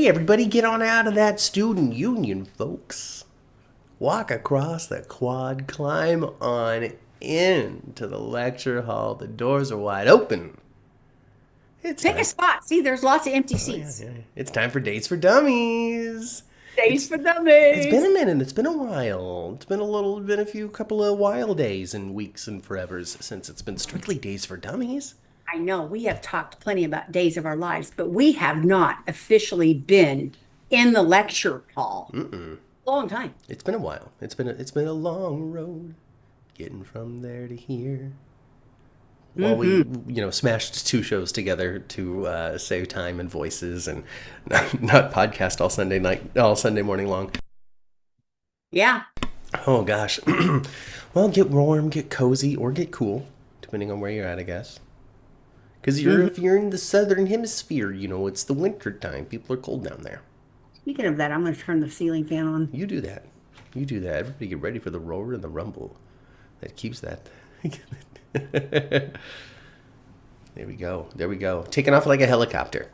Okay, everybody get on out of that student union, folks. Walk across the quad, climb on into the lecture hall. The doors are wide open. It's Pick a time. spot. See, there's lots of empty Oh, yeah, seats. yeah. It's time for Dates for Dummies. Days It's for it's been a dummies. minute. It's been a while. It's been a few couple of wild days and weeks and forevers since it's been strictly Days for Dummies. I know we have talked plenty about days of our lives, but we have not officially been in the lecture hall. Long time. It's been a while. It's been a long road getting from there to here. While we, Hmm. smashed two shows together to save time and voices and not podcast all Sunday morning long. Yeah. Oh gosh. Well, get warm, get cozy, or get cool, depending on where you're at, I guess. Because if Hmm. you're in the southern hemisphere, it's the winter time. People are cold down there. Speaking of that, I'm going to turn the ceiling fan on. You do that. You do that. Everybody get ready for the roar and the rumble. That keeps that. There we go. There we go. Taking off like a helicopter.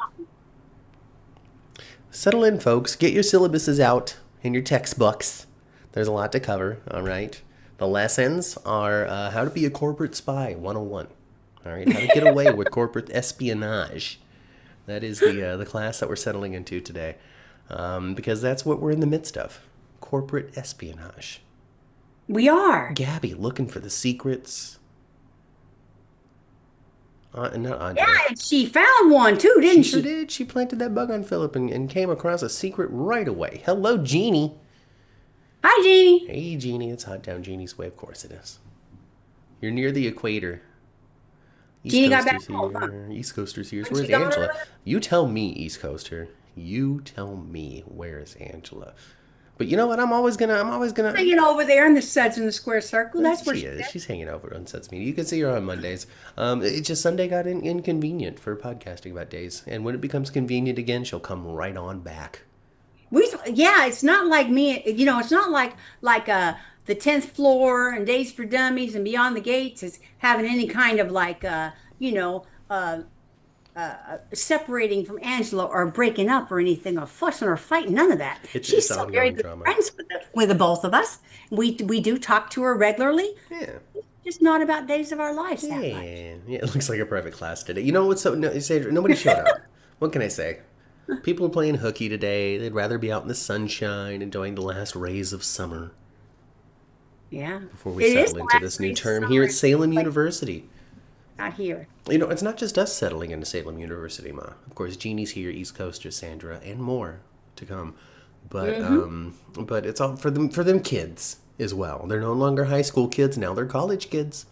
Settle in, folks. Get your syllabuses out and your textbooks. There's a lot to cover, all right? The lessons are how to be a corporate spy 101. All right, how to get away with corporate espionage. That is the class that we're settling into today, because that's what we're in the midst of. Corporate espionage. We are. Gabi looking for the secrets. Not Yeah, Andre. and she found one too, She didn't sure she? did. She planted that bug on Philip and came across a secret right away. Hello, Jeannie. Hi, Jeannie. Hey, Jeannie. It's Hot Town Jeannie's way. Of course it is. You're near the equator. East Jeannie got back Coaster's home, huh? here. East Coaster's here. When she Where's gone Angela? over there? You tell me, East Coaster. You tell me where's Angela. But you know what? I'm always gonna. Hanging over there in the suds in the square circle. That's where She she's is. at. She's hanging over on Sets Media. You can see her on Mondays. It's just Sunday got inconvenient for podcasting about days, and when it becomes convenient again, she'll come right on back. Yeah, it's not like me, it's not like the 10th floor and Days for Dummies and Beyond the Gates is having any kind of you know, uh, separating from Angela or breaking up or anything or fussing or fighting, none of that. She's It's still very ongoing good drama. friends with the both of us. We do talk to her regularly, Yeah. just not about days of our lives that much. Yeah, yeah, it looks like a private class today. You know what's so? No, Sandra, nobody showed up. What can I say? People are playing hooky today. They'd rather be out in the sunshine, enjoying the last rays of summer Yeah, before we it is settle the into last this new race of term here summer, at Salem but University. not here. It's not just us settling into Salem University, Ma. Of course, Jeannie's here, East Coaster, Sandra, and more to come. But it's all for them kids as well. They're no longer high school kids now; they're college kids.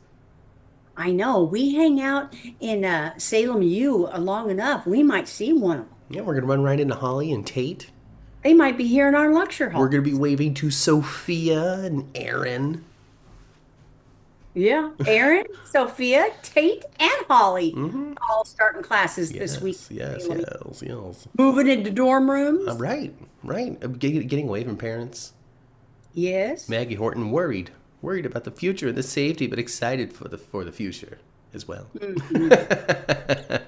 I know. We hang out in Salem U long enough. We might see one of them. Yeah, we're gonna run right into Holly and Tate. They might be here in our lecture We're hall. gonna be waving to Sophia and Aaron. Yeah. Aaron, Sophia, Tate, and Holly all starting classes this week. Yes, yes, Salem. yes, yes. Moving into dorm rooms. Right, right. Getting away from parents. Yes. Maggie Horton worried about the future and the safety, but excited for the future as well. Mhm.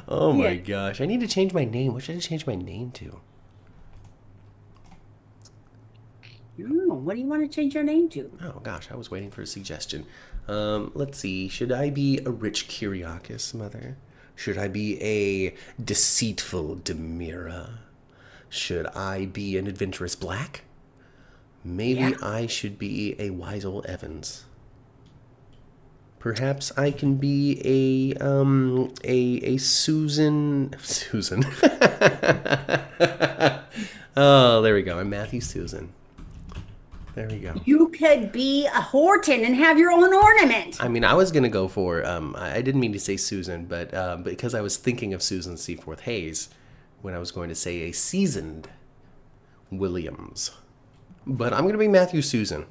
Oh Yeah. my gosh, I need to change my name. What should I change my name to? What do you want to change your name to? Oh gosh, I was waiting for a suggestion. Let's see. Should I be a rich Kyriakis, mother? Should I be a deceitful Demira? Should I be an adventurous Black? Yeah. Maybe I should be a wise old Evans. Perhaps I can be a Susan. Oh, there we go. I'm Matthew Susan. There we go. You could be a Horton and have your own ornament. I mean, I was gonna go for I didn't mean to say Susan, but because I was thinking of Susan Seaforth Hayes when I was going to say a seasoned Williams. But I'm gonna be Matthew Susan.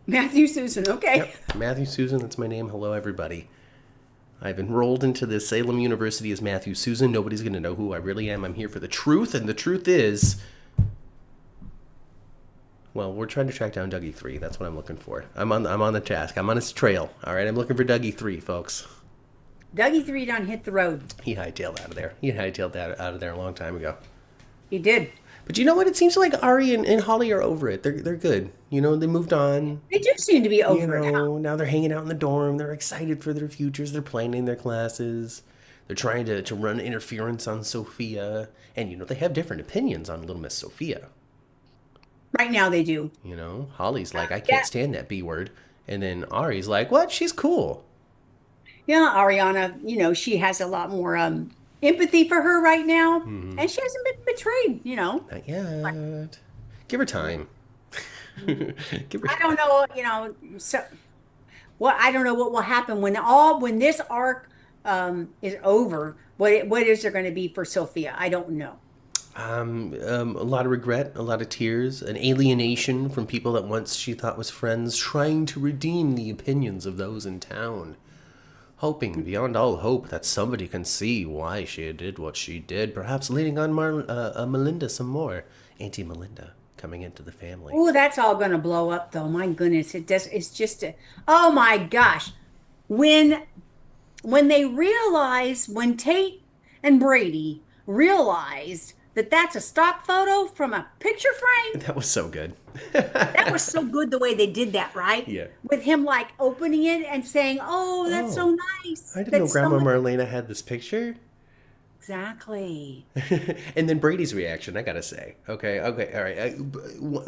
Matthew Susan. Okay. Yep, Matthew Susan. That's my name. Hello, everybody. I've enrolled into the Salem University as Matthew Susan. Nobody's gonna know who I really am. I'm here for the truth, and the truth is, well, we're trying to track down Dougie 3. That's what I'm looking for. I'm on the task. I'm on his trail. All right, I'm looking for Dougie 3, folks. Dougie 3 done hit the road. He hightailed out of there. He hightailed out of there a long time ago. He did. But you know what? It seems like Ari and Holly are over it. They're good. You know, they moved on. They do seem to be You over it. Huh? know, now they're hanging out in the dorm. They're excited for their futures. They're planning their classes. They're trying to run interference on Sophia. And, you know, they have different opinions on Little Miss Sophia. Right now they do. You know, Holly's like, I Yeah. can't stand that B word. And then Ari's like, what? She's cool. Yeah, Ariana, she has a lot more empathy for her right now. Mm-hmm. And she hasn't been betrayed. Not yet. Give her time. Give her I don't know, so I don't know what will happen when this arc is over. What is there going to be for Sophia? I don't know. a lot of regret, a lot of tears, an alienation from people that once she thought was friends, trying to redeem the opinions of those in town. Hoping beyond all hope that somebody can see why she did what she did, perhaps leading on Melinda some more. Auntie Melinda coming into the family. Oh, that's all going to blow up, though. My goodness, it does. It's just oh my gosh, when when Tate and Brady realized that that's a stock photo from a picture frame. That was so good. That was so good the way they did that, right? Yeah. With him like opening it and saying, "Oh, that's so nice." I didn't know That's so Grandma nice." Marlena had this picture. Exactly. And then Brady's reaction, I gotta say. Okay, all right.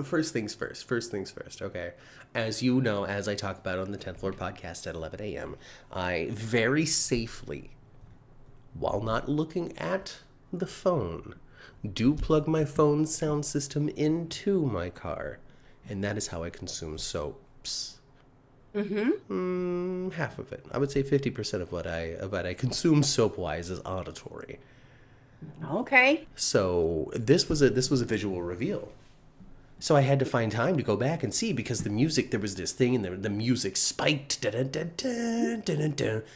First things first, okay? As you know, as I talk about on the 10th Floor podcast at 11 a.m., I very safely, while not looking at the phone, do plug my phone's sound system into my car. And that is how I consume soaps. Half of it. I would say 50% of what I consume soap-wise is auditory. Okay. So this was a visual reveal. So I had to find time to go back and see because the music, there was this thing and the music spiked, and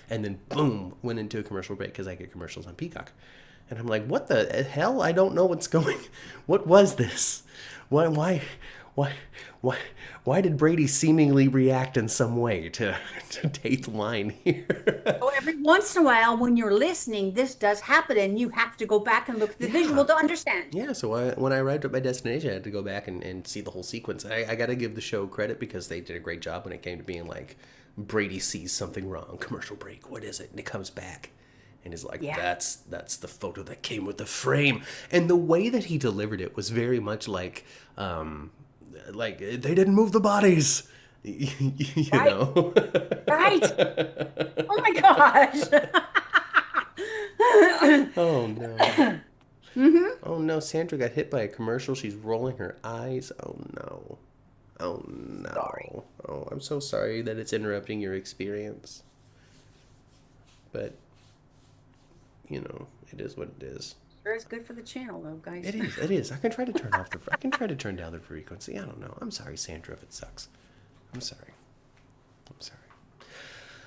then boom, went into a commercial break because I get commercials on Peacock. And I'm like, what the hell? I don't know what's going. What was this? Why did Brady seemingly react in some way to Tate's line here? So every once in a while, when you're listening, this does happen, and you have to go back and look at the visual to understand. Yeah, so when I arrived at my destination, I had to go back and see the whole sequence. I got to give the show credit because they did a great job when it came to being like, Brady sees something wrong, commercial break, what is it? And it comes back. And is like, Yeah. that's the photo that came with the frame. And the way that he delivered it was very much like they didn't move the bodies. You Right. know? Right? Oh my gosh. Oh no. Oh no, Sandra got hit by a commercial. She's rolling her eyes. Oh no. Oh no. Sorry. Oh, I'm so sorry that it's interrupting your experience. But you know, it is what it is. Sure is good for the channel, though, guys. It is. It is. I can try to turn off the. I can try to turn down the frequency. I don't know. I'm sorry, Sandra, if it sucks. I'm sorry. I'm sorry.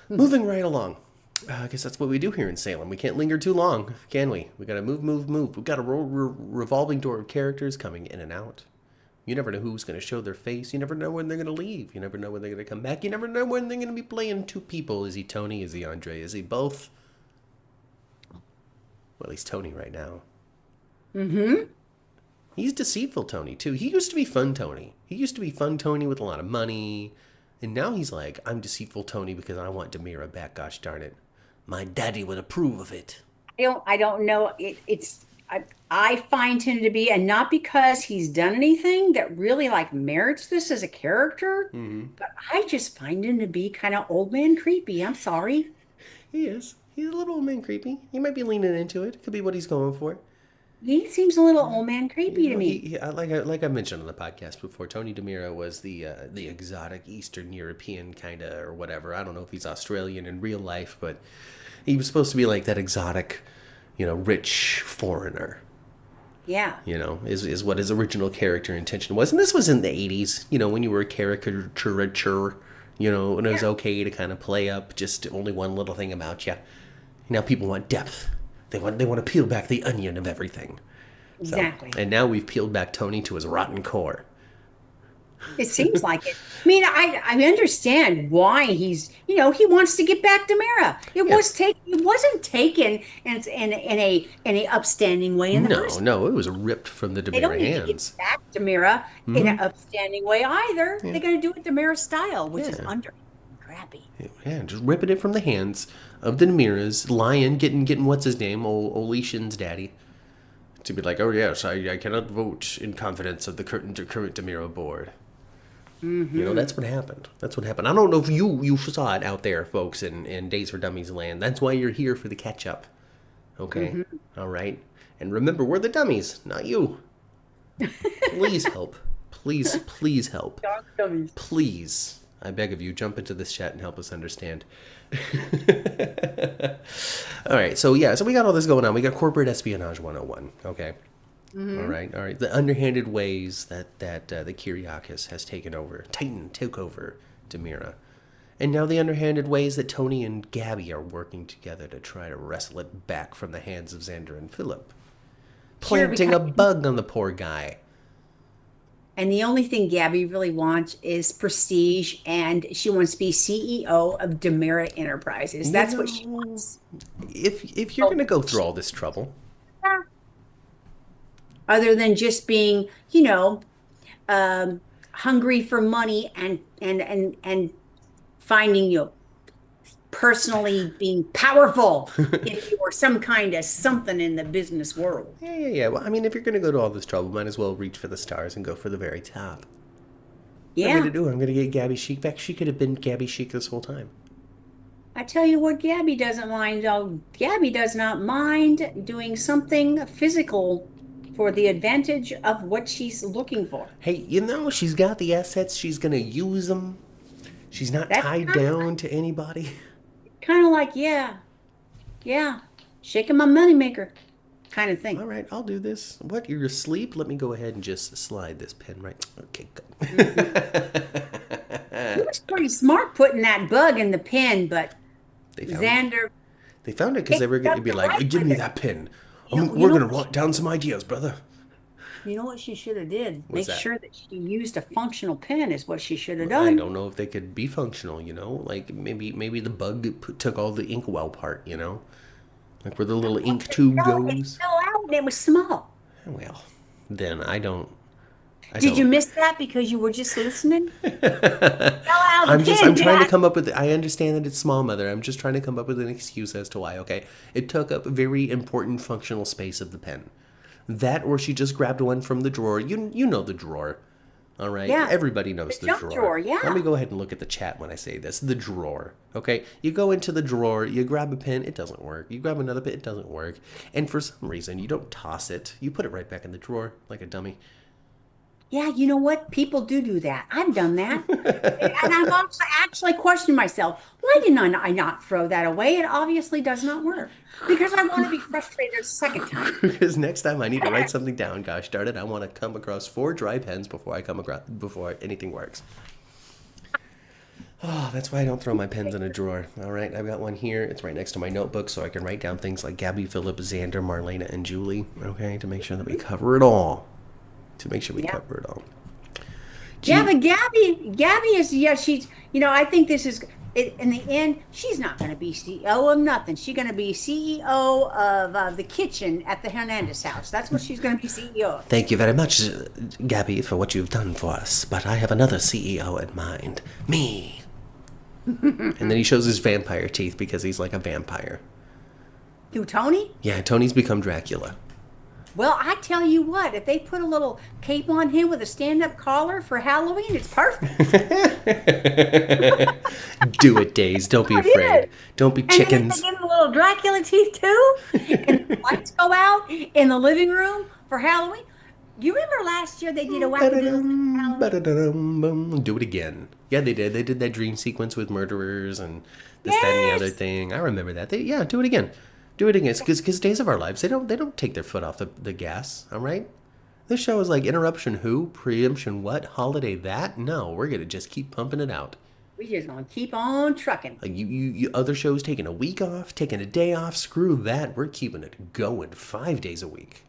Moving right along. I guess that's what we do here in Salem. We can't linger too long, can we? We gotta move. We've got a revolving door of characters coming in and out. You never know who's gonna show their face. You never know when they're gonna leave. You never know when they're gonna come back. You never know when they're gonna be playing two people. Is he Tony? Is he Andre? Is he both? Well, he's Tony right now. He's deceitful Tony, too. He used to be fun Tony. He used to be fun Tony with a lot of money. And now he's like, I'm deceitful Tony because I want Demira back, gosh darn it. My daddy would approve of it. I don't know. I find him to be, and not because he's done anything that really like merits this as a character, but I just find him to be kind of old man creepy. I'm sorry. He is. He's a little old man creepy. He might be leaning into it. Could be what he's going for. He seems a little old man creepy to me. Like I mentioned on the podcast before, Tony DeMira was the exotic Eastern European kind of or whatever. I don't know if he's Australian in real life, but he was supposed to be like that exotic, rich foreigner. Yeah. Is what his original character intention was. And this was in the 80s, when you were a caricature, when it was okay to kind of play up just only one little thing about you. Now people want depth. They want to peel back the onion of everything. Exactly. And now we've peeled back Tony to his rotten core. It seems like it. I mean, I understand why he wants to get back to Mira. Yeah. It wasn't taken in a upstanding way in the No, first place. no, it was ripped from the They don't Demira need to get hands. back to Mira in Hmm. an upstanding way either. Yeah. They're going to do it the Mira style, which is Yeah. under crappy. Yeah, just ripping it from the hands of the Demiras, lying, getting what's his name, Olishan's daddy, to be like, oh yes, I cannot vote in confidence of the current Demira board. That's what happened. That's what happened. I don't know if you saw it out there, folks, in Days for Dummies land. That's why you're here for the catch up. Okay, all right. And remember, we're the dummies, not you. Please help. Please help. Please, I beg of you, jump into this chat and help us understand. All right, so yeah, so we got all this going on. We got corporate espionage 101. Okay. All right. The underhanded ways that the Kyriakis has taken over, Titan took over Demira. And now the underhanded ways that Tony and Gabi are working together to try to wrestle it back from the hands of Xander and Philip. Sure, Planting a because bug on the poor guy. and the only thing Gabby really wants is prestige, and she wants to be CEO of Demira Enterprises. You That's what she know, wants. if you're Oh, gonna go through all this trouble, other than just being, hungry for money and finding personally being powerful if you were some kind of something in the business world. yeah. Well, I mean, if you're gonna go to all this trouble, might as well reach for the stars and go for the very top. What I'm Yeah. gonna do? I'm gonna get Gabby Chic back. She could have been Gabby Chic this whole time. I tell you what, Gabby doesn't mind. Oh, Gabby does not mind doing something physical for the advantage of what she's looking for. Hey, she's got the assets. She's gonna use them. She's not That's tied down to anybody. kind of like, yeah, yeah, shaking my moneymaker kind of thing. All right, I'll do this. What? You're asleep? Let me go ahead and just slide this pen right. Okay, Mhm. good. He was pretty smart putting that bug in the pen, but they found Xander they found it because they picked were gonna up be the like, right "Give with me it. that pen. You know, you We're know gonna what write down some ideas, brother." you know what she should have did? What's Make that? sure that she used a functional pen is what she should have I done. don't know if they could be functional. Like maybe the bug took all the inkwell part. Like where the little ink tube No, it goes. fell out and it was small. Well, then I don't. I Did you don't. miss that because you were just listening? Fell out of the I'm pen, trying to Jack. come up with. I understand that it's small, mother. I'm just trying to come up with an excuse as to why. Okay, it took up a very important functional space of the pen. That, or she just grabbed one from the drawer. You know the drawer. All right, Yeah, everybody the knows the junk drawer. drawer. Let Yeah. me go ahead and look at the chat when I say this. The drawer. Okay, you go into the drawer. You grab a pen. It doesn't work. You grab another pen. It doesn't work. And for some reason, you don't toss it. You put it right back in the drawer like a dummy. Yeah, you know what? People do that. I've done that. And I've also actually questioned myself. Why didn't I not throw that away? It obviously does not work. Because I want to be frustrated a second time. Because next time I need to write something down, gosh darn it, I want to come across 4 dry pens before anything works. Oh, that's why I don't throw my pens in a drawer. All right, I've got one here. It's right next to my notebook, so I can write down things like Gabi, Philip, Xander, Marlena, and Julie. Okay, to make sure that we cover it all. Yeah. Yeah, Gee, but Gabby is, yeah, I think this is, in the end, she's not going to be CEO of nothing. She's going to be CEO of the kitchen at the Hernandez house. That's what she's going to be CEO of. thank you very much, Gabi, for what you've done for us. But I have another CEO in mind. Me. And then he shows his vampire teeth because he's like a vampire. Do Tony? Yeah, Tony's become Dracula. Well, I tell you what, if they put a little cape on him with a stand-up collar for Halloween, it's perfect. Do it, Days. Don't be I afraid. did. Don't be And then if they chickens. give him a little Dracula teeth too, and the lights go out in the living room for Halloween. You remember last year they did a wackadoodle thing for Ba-da-dum, Halloween? ba-da-dum, bum. Do it again. Yeah, they did. They did that dream sequence with murderers and this, that, and the other Yes. thing. I remember that. Yeah, do it again. Do it again. Because Days of Our Lives, they don't take their foot off the gas. All right. This show is like interruption who, preemption what, holiday that. No, we're gonna just keep pumping it out. We just gonna keep on trucking. Like you other shows taking a week off, taking a day off. Screw that. We're keeping it going 5 days a week.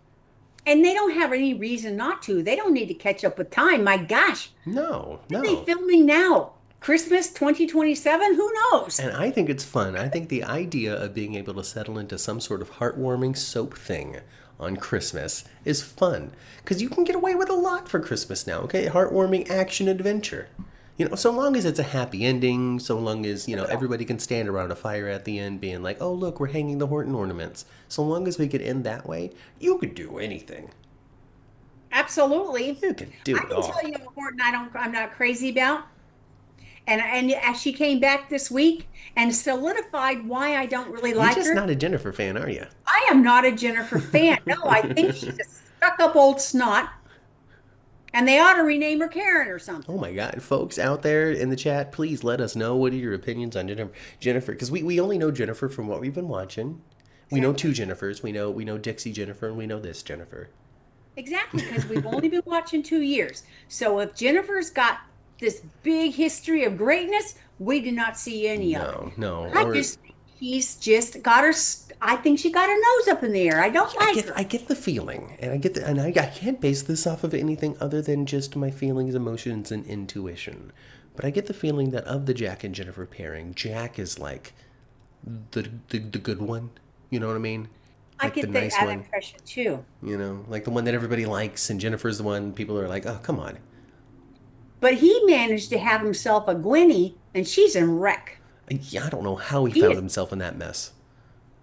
And they don't have any reason not to. They don't need to catch up with time. My gosh, No, what are they no. filming now? Christmas 2027? Who knows? And I think it's fun. I think the idea of being able to settle into some sort of heartwarming soap thing on Christmas is fun. Because you can get away with a lot for Christmas now, okay? Heartwarming action adventure. So long as it's a happy ending, so long as, everybody can stand around a fire at the end being like, oh, look, we're hanging the Horton ornaments. So long as we could end that way, you could do anything. Absolutely. You could do I it can all. tell you a Horton I'm not crazy about. And as she came back this week and solidified why I don't really You're like just her. not a Jennifer fan, are you? I am not a Jennifer fan. No, I think she's a stuck up old snot, and they ought to rename her Karen or Oh something. my God, folks out there in the chat, please let us know what are your opinions on Jennifer, because we only know Jennifer from what we've been watching. We know two Exactly. Jennifers. We know Dixie Jennifer, and we know this Jennifer. Exactly, because we've only been watching 2 years. So if Jennifer's got this big history of greatness, we did not see any of it. No, no, I or just think she's just got her. I think she got her nose up in the air. I don't I like get her. I get the feeling, and I can't base this off of anything other than just my feelings, emotions, and intuition. But I get the feeling that of the Jack and Jennifer pairing, Jack is like the good one. You know what I mean? I Like the get that nice that one. impression too. Like the one that everybody likes, and Jennifer's the one people are like, oh, come on. But he managed to have himself a Gwenny, and she's in wreck. Yeah, I don't know how he He found is. himself in that mess.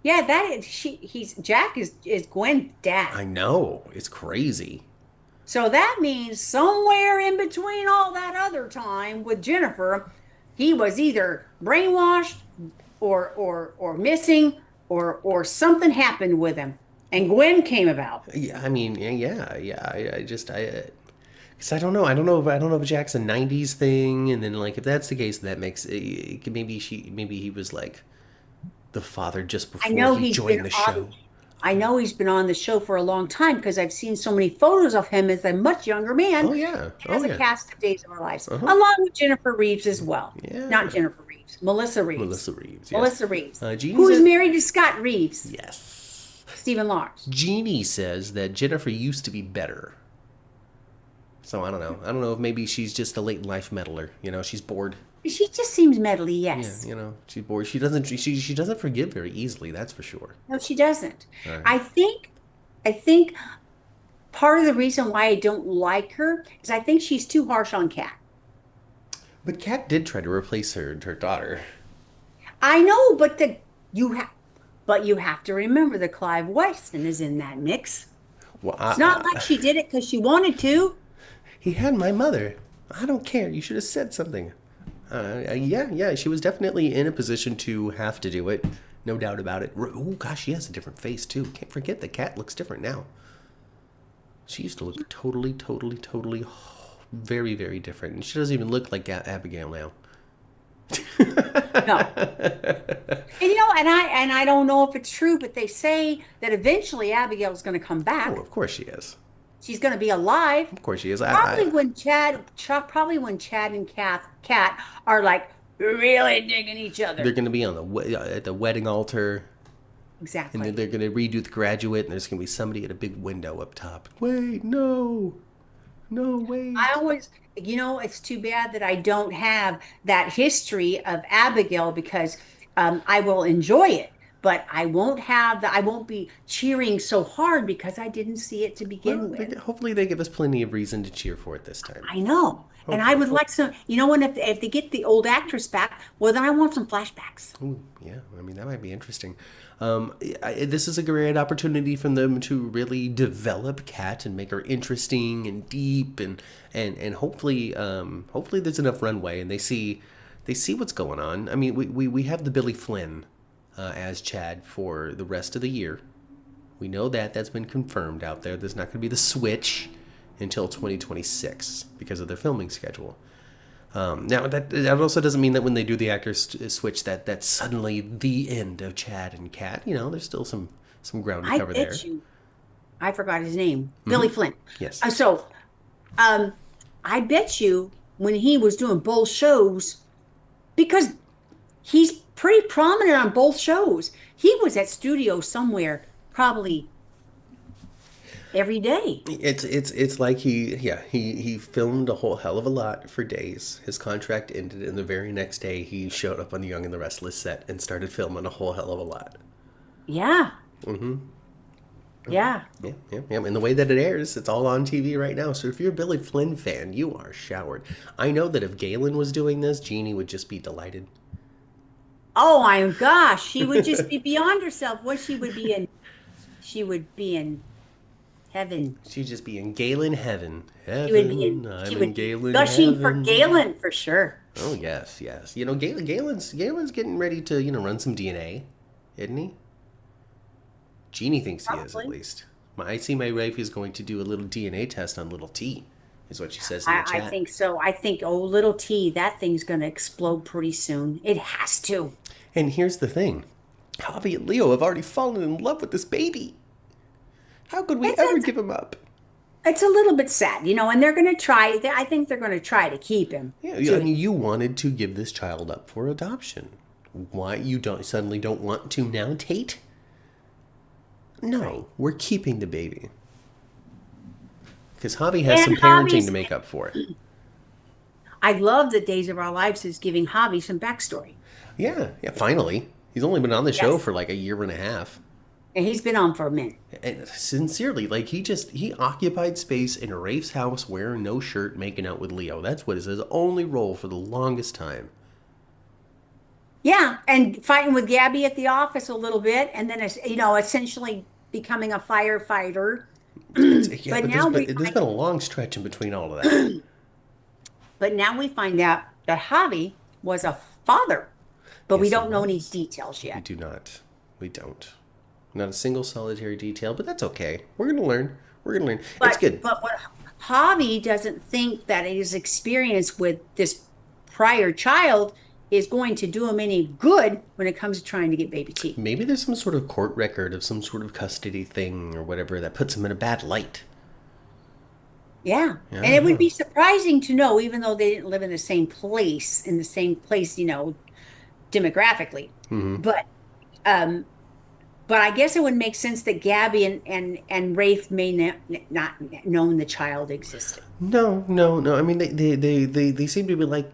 Yeah, that is he's Jack is Gwen's dad. I know. It's crazy. So that means somewhere in between all that other time with Jennifer, he was either brainwashed or missing or something happened with him. And Gwen came about. Yeah, I mean, yeah. Because I don't know if Jack's a '90s thing, and then like if that's the case, that makes maybe he was like the father just I before know he he's been joined the on show. I know he's been on the show for a long time because I've seen so many photos of him as a much younger man Oh yeah, as oh a yeah, cast of Days of Our Lives, uh huh, along with Jennifer Reeves as well. Not yeah. Jennifer Reeves, Melissa Reeves. Melissa Reeves, yes. Melissa Reeves, Jeannie who is said married to Scott Reeves, yes. Stephen Lawrence. Jeannie says that Jennifer used to be better. So I don't know. I don't know if maybe she's just a late in life meddler. She's bored. She just seems medley, Yeah, yes. she's bored. She doesn't forgive very easily. That's for sure. No, she doesn't. All right. I think part of the reason why I don't like her is I think she's too harsh on Kat. But Kat did try to replace her daughter. I know, but you have to remember that Clive Weston is in that mix. Well, It's not like she did it because she wanted to. he had my mother. I don't care. You should have said something. Yeah. She was definitely in a position to have to do it. No doubt about it. Oh gosh, she has a different face too. Can't forget the cat looks different now. She used to look totally, very, very different, and she doesn't even look like Abigail now. No. And I don't know if it's true, but they say that eventually Abigail's going to come Oh, back. of course she is. She's going to be alive. Of course she is. Probably when Chad and Kat are like really digging each They're other. going to be on at the wedding altar, and then Exactly. they're going to redo the graduate, and there's going to be somebody at a big window up top. Wait, no, no, I wait. always, it's too bad that I don't have that history of Abigail because I will enjoy it, but I won't be cheering so hard because I didn't see it to Well, begin with. hopefully they give us plenty of reason to cheer for it this time. I know. And I Hopefully. would like some, when if they get the old actress back, well, then I want some flashbacks. Ooh, yeah, I mean that might be interesting. This is a great opportunity for them to really develop Kat and make her interesting and deep, and hopefully there's enough runway and they see what's going on. I mean, we have the Billy Flynn as Chad for the rest of the year. We know that's been confirmed out there. There's not going to be the switch until 2026 because of their filming schedule. Now that also doesn't mean that when they do the actors switch that's suddenly the end of Chad and Kat. There's still some ground to I cover there. bet you, I forgot his name, Billy Flynn. Yes. So, I bet you when he was doing both shows, because he's pretty prominent on both shows, he was at studio somewhere, probably every day. It's like he filmed a whole hell of a lot for days. His contract ended, and the very next day he showed up on the Young and the Restless set and started filming a whole hell of a lot. Yeah. Yeah. Yeah. And the way that it airs, it's all on TV right now. So if you're a Billy Flynn fan, you are showered. I know that if Galen was doing this, Jeannie would just be delighted. Oh my gosh, she would just be beyond herself. What she would be in heaven. She'd just be in Galen heaven. She would be Heaven, in, I'm she in would be Galen gushing for heaven. Galen for sure. Oh yes. You know, Galen's getting ready to run some DNA, isn't he? Jeannie thinks he is, at Probably. least. I see my wife is going to do a little DNA test on little T, is what she says in the I chat. think so. I think, oh, little T, that thing's going to explode pretty soon. It has to. And here's the thing. Javi and Leo have already fallen in love with this baby. How could we It's, ever it's, give him up? it's a little bit sad, and they're going to try. I think they're going to try to keep him. Yeah, I To, mean, you wanted to give this child up for adoption. Why you suddenly don't want to now, Tate? right. No, we're keeping the baby. Because Javi has some And parenting hobbies. to make up for it. I love that Days of Our Lives is giving Javi some backstory. Yeah, finally. He's only been on the show Yes. for like a year and a half. And he's been on for a minute. And sincerely, like he occupied space in Rafe's house wearing no shirt, making out with Leo. That's what is his only role for the longest time. Yeah, and fighting with Gabby at the office a little bit, and then essentially becoming a firefighter. Yeah, But but now we there's find, been a long stretch in between all of that. but now we find out that Javi was a father, but we Yes, he don't know any was. details We yet. do not. We don't. Not a single solitary detail, but that's okay. We're gonna learn. We're gonna learn. It's But good. but what Javi doesn't think that his experience with this prior child is going to do him any good when it comes to trying to get baby T. Maybe there's some sort of court record of some sort of custody thing or whatever that puts him in a bad light. Yeah. Yeah, I And it don't would know. be surprising to know, even though they didn't live in the same place, demographically. But um, but I guess it would make sense that Gabby and Rafe may not known the child existed. No. I mean, they seem to be like,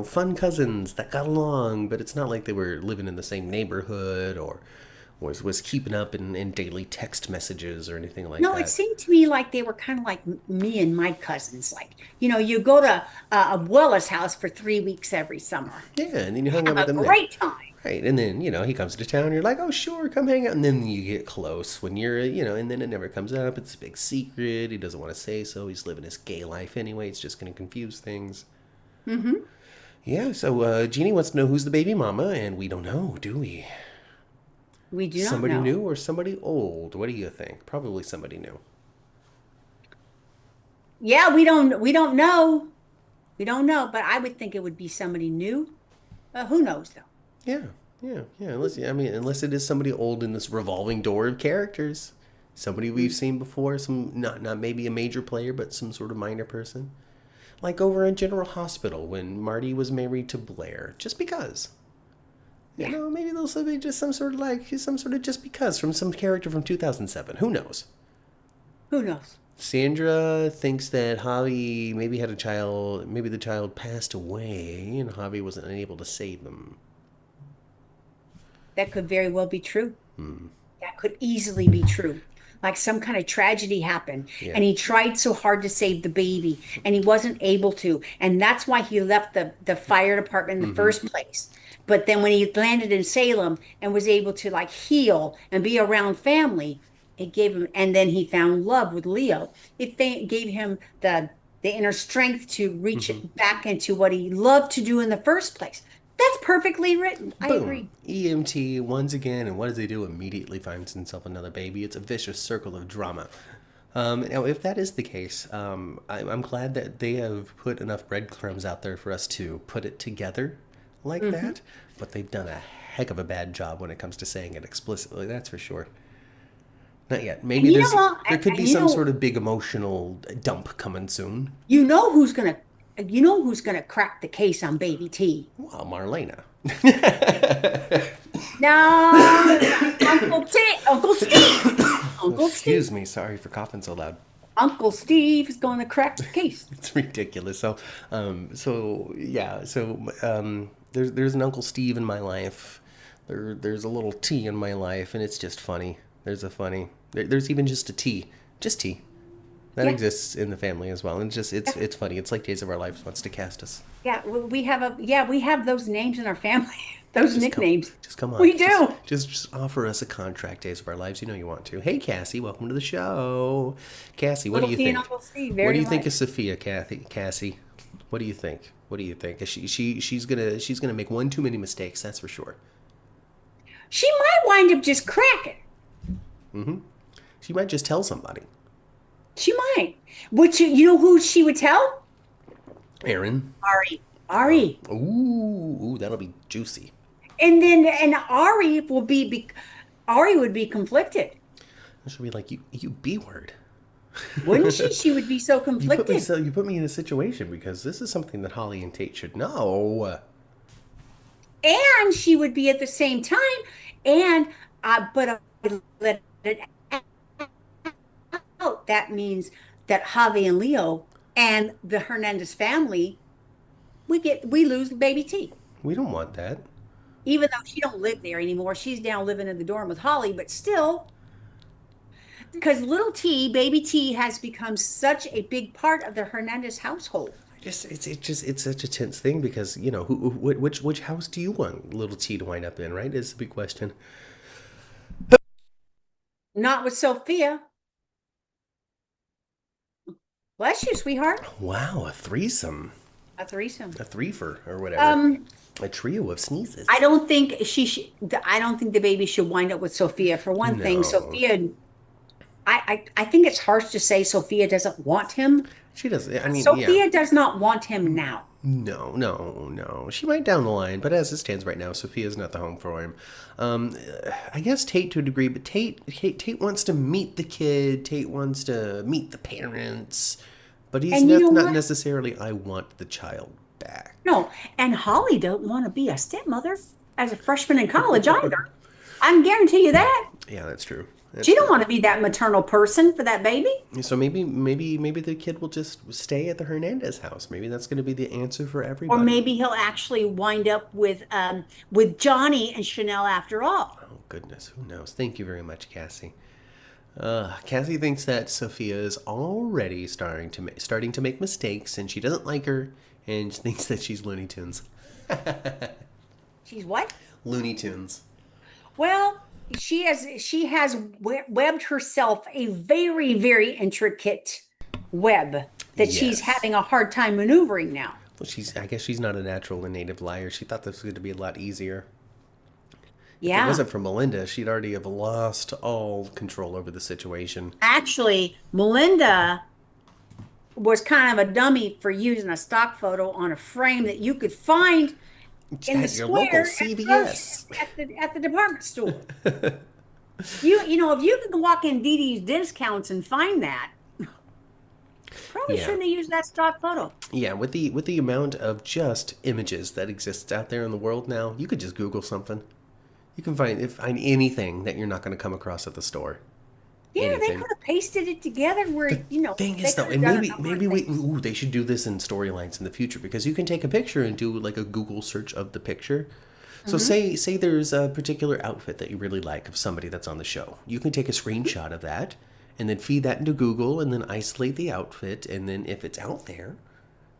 fun cousins that got along, but it's not like they were living in the same neighborhood or was keeping up in daily text messages or anything like No, it that. seemed to me like they were kind of like me and my cousins. Like, you go to Abuela's house for 3 weeks every summer, Yeah, and then you hung out have with a them there. great time. Right, and then, he comes to town, you're like, oh, sure, come hang out. And then you get close when and then it never comes up. It's a big secret. He doesn't want to say so. He's living his gay life anyway. It's just going to confuse things. Hmm. Yeah, so Jeannie wants to know who's the baby mama, and we don't know, do we? We do not Somebody know. new or somebody old? What do you think? Probably somebody new. Yeah, we don't know. We don't know, but I would think it would be somebody new. Who knows though? Yeah, yeah. Unless it is somebody old in this revolving door of characters. Somebody we've seen before, some not maybe a major player, but some sort of minor person. Like over in General Hospital when Marty was married to Blair, just because. Yeah. Maybe there'll be just some sort of just because from some character from 2007. Who knows? Who knows? Sandra thinks that Javi maybe had a child, maybe the child passed away and Javi wasn't unable to save them. That could very well be true. That could easily be true. Like some kind of tragedy happened, Yeah. and he tried so hard to save the baby, and he wasn't able to. And that's why he left the fire department in the first place. But then when he landed in Salem and was able to like heal and be around family, it gave him, and then he found love with Leo. Gave him the inner strength to reach back into what he loved to do in the first place. That's perfectly written. I agree. Boom. EMT once again, and what does he do? Immediately finds himself another baby. It's a vicious circle of drama. Now, if that is the case, I'm glad that they have put enough breadcrumbs out there for us to put it together like that. But they've done a heck of a bad job when it comes to saying it explicitly. That's for sure. Not yet. Maybe And you know what? there could And be you some know, sort of big emotional dump coming soon. who's gonna crack the case on Baby T. Well, Marlena. No, Uncle Steve. Uncle Steve. Excuse me. Sorry for coughing so loud. Uncle Steve is going to crack the case. It's ridiculous. There's an Uncle Steve in my life. There's a little T in my life, and it's just funny. There's even just a T, just T, that Yeah. exists in the family as well, and it's funny. It's like Days of Our Lives wants to cast us. Yeah, we have those names in our family. Those nicknames. Just come on. We do. Just offer us a contract, Days of Our Lives. You know you want to. Hey, Cassie, welcome to the show. Cassie, what do you Little T and think? Uncle Steve, What very do you think much. of Sophia, Cassie? What do you think? What do you think? She's gonna make one too many mistakes. That's for sure. She might wind up just cracking. She might just tell somebody. She might. Would you know who she would tell? Aaron. Ari. Ari. Ooh, that'll be juicy. And Ari would be conflicted. She'll be like, you B word. Wouldn't she? She would be so conflicted. You put me in a situation because this is something that Holly and Tate should know. And she would be at the same time. And but I let it out. That means that Javi and Leo and the Hernandez family, we lose baby T. We don't want that. Even though she don't live there anymore, she's now living in the dorm with Holly, but still, because little T, baby T, has become such a big part of the Hernandez household. It's such a tense thing because which house do you want little T to wind up in, right? Is the big question. Not with Sophia. Bless you, sweetheart. Wow, a threesome, A threesome. a threefer, or whatever, Um, a trio of sneezes. I don't think I don't think the baby should wind up with Sophia. For one thing, No. I think it's harsh to say Sophia doesn't want him. She does. I mean, Sophia yeah. does not want him now. No. She might down the line, but as it stands right now, Sophia's not the home for him. I guess Tate to a degree, but Tate wants to meet the kid. Tate wants to meet the parents, but he's And you know not what? necessarily. I want the child back. No, and Holly don't want to be a stepmother as a freshman in college either. I can guarantee you that. Yeah, that's true. That's She don't true. want to be that maternal person for that baby. So maybe the kid will just stay at the Hernandez house. Maybe that's going to be the answer for Or everybody. maybe he'll actually wind up with Johnny and Chanel after all. Oh goodness, who knows? Thank you very much, Cassie. Cassie thinks that Sophia is already starting to make mistakes, and she doesn't like her, and she thinks that she's Looney Tunes. She's what? Looney Tunes. Well, she has webbed herself a very, very intricate web that she's Yes. having a hard time maneuvering now. Well, I guess she's not a natural and native liar. She thought this was going to be a lot easier. If it Yeah. wasn't for Melinda, she'd already have lost all control over the situation. Actually, Melinda was kind of a dummy for using a stock photo on a frame that you could find in the At your local square CVS. at the department store. If you could walk in Dee Dee's discounts and find that, probably Yeah. shouldn't have used that stock photo. Yeah, with the amount of just images that exists out there in the world now, you could just Google something. You can find anything that you're not going to come across at the store. Yeah, they Anything. could have pasted it together where, Thing they is though, could and have done maybe a number of maybe we things. they should do this in storylines in the future because you can take a picture and do like a Google search of the picture. So say there's a particular outfit that you really like of somebody that's on the show. You can take a screenshot of that and then feed that into Google and then isolate the outfit, and then if it's out there,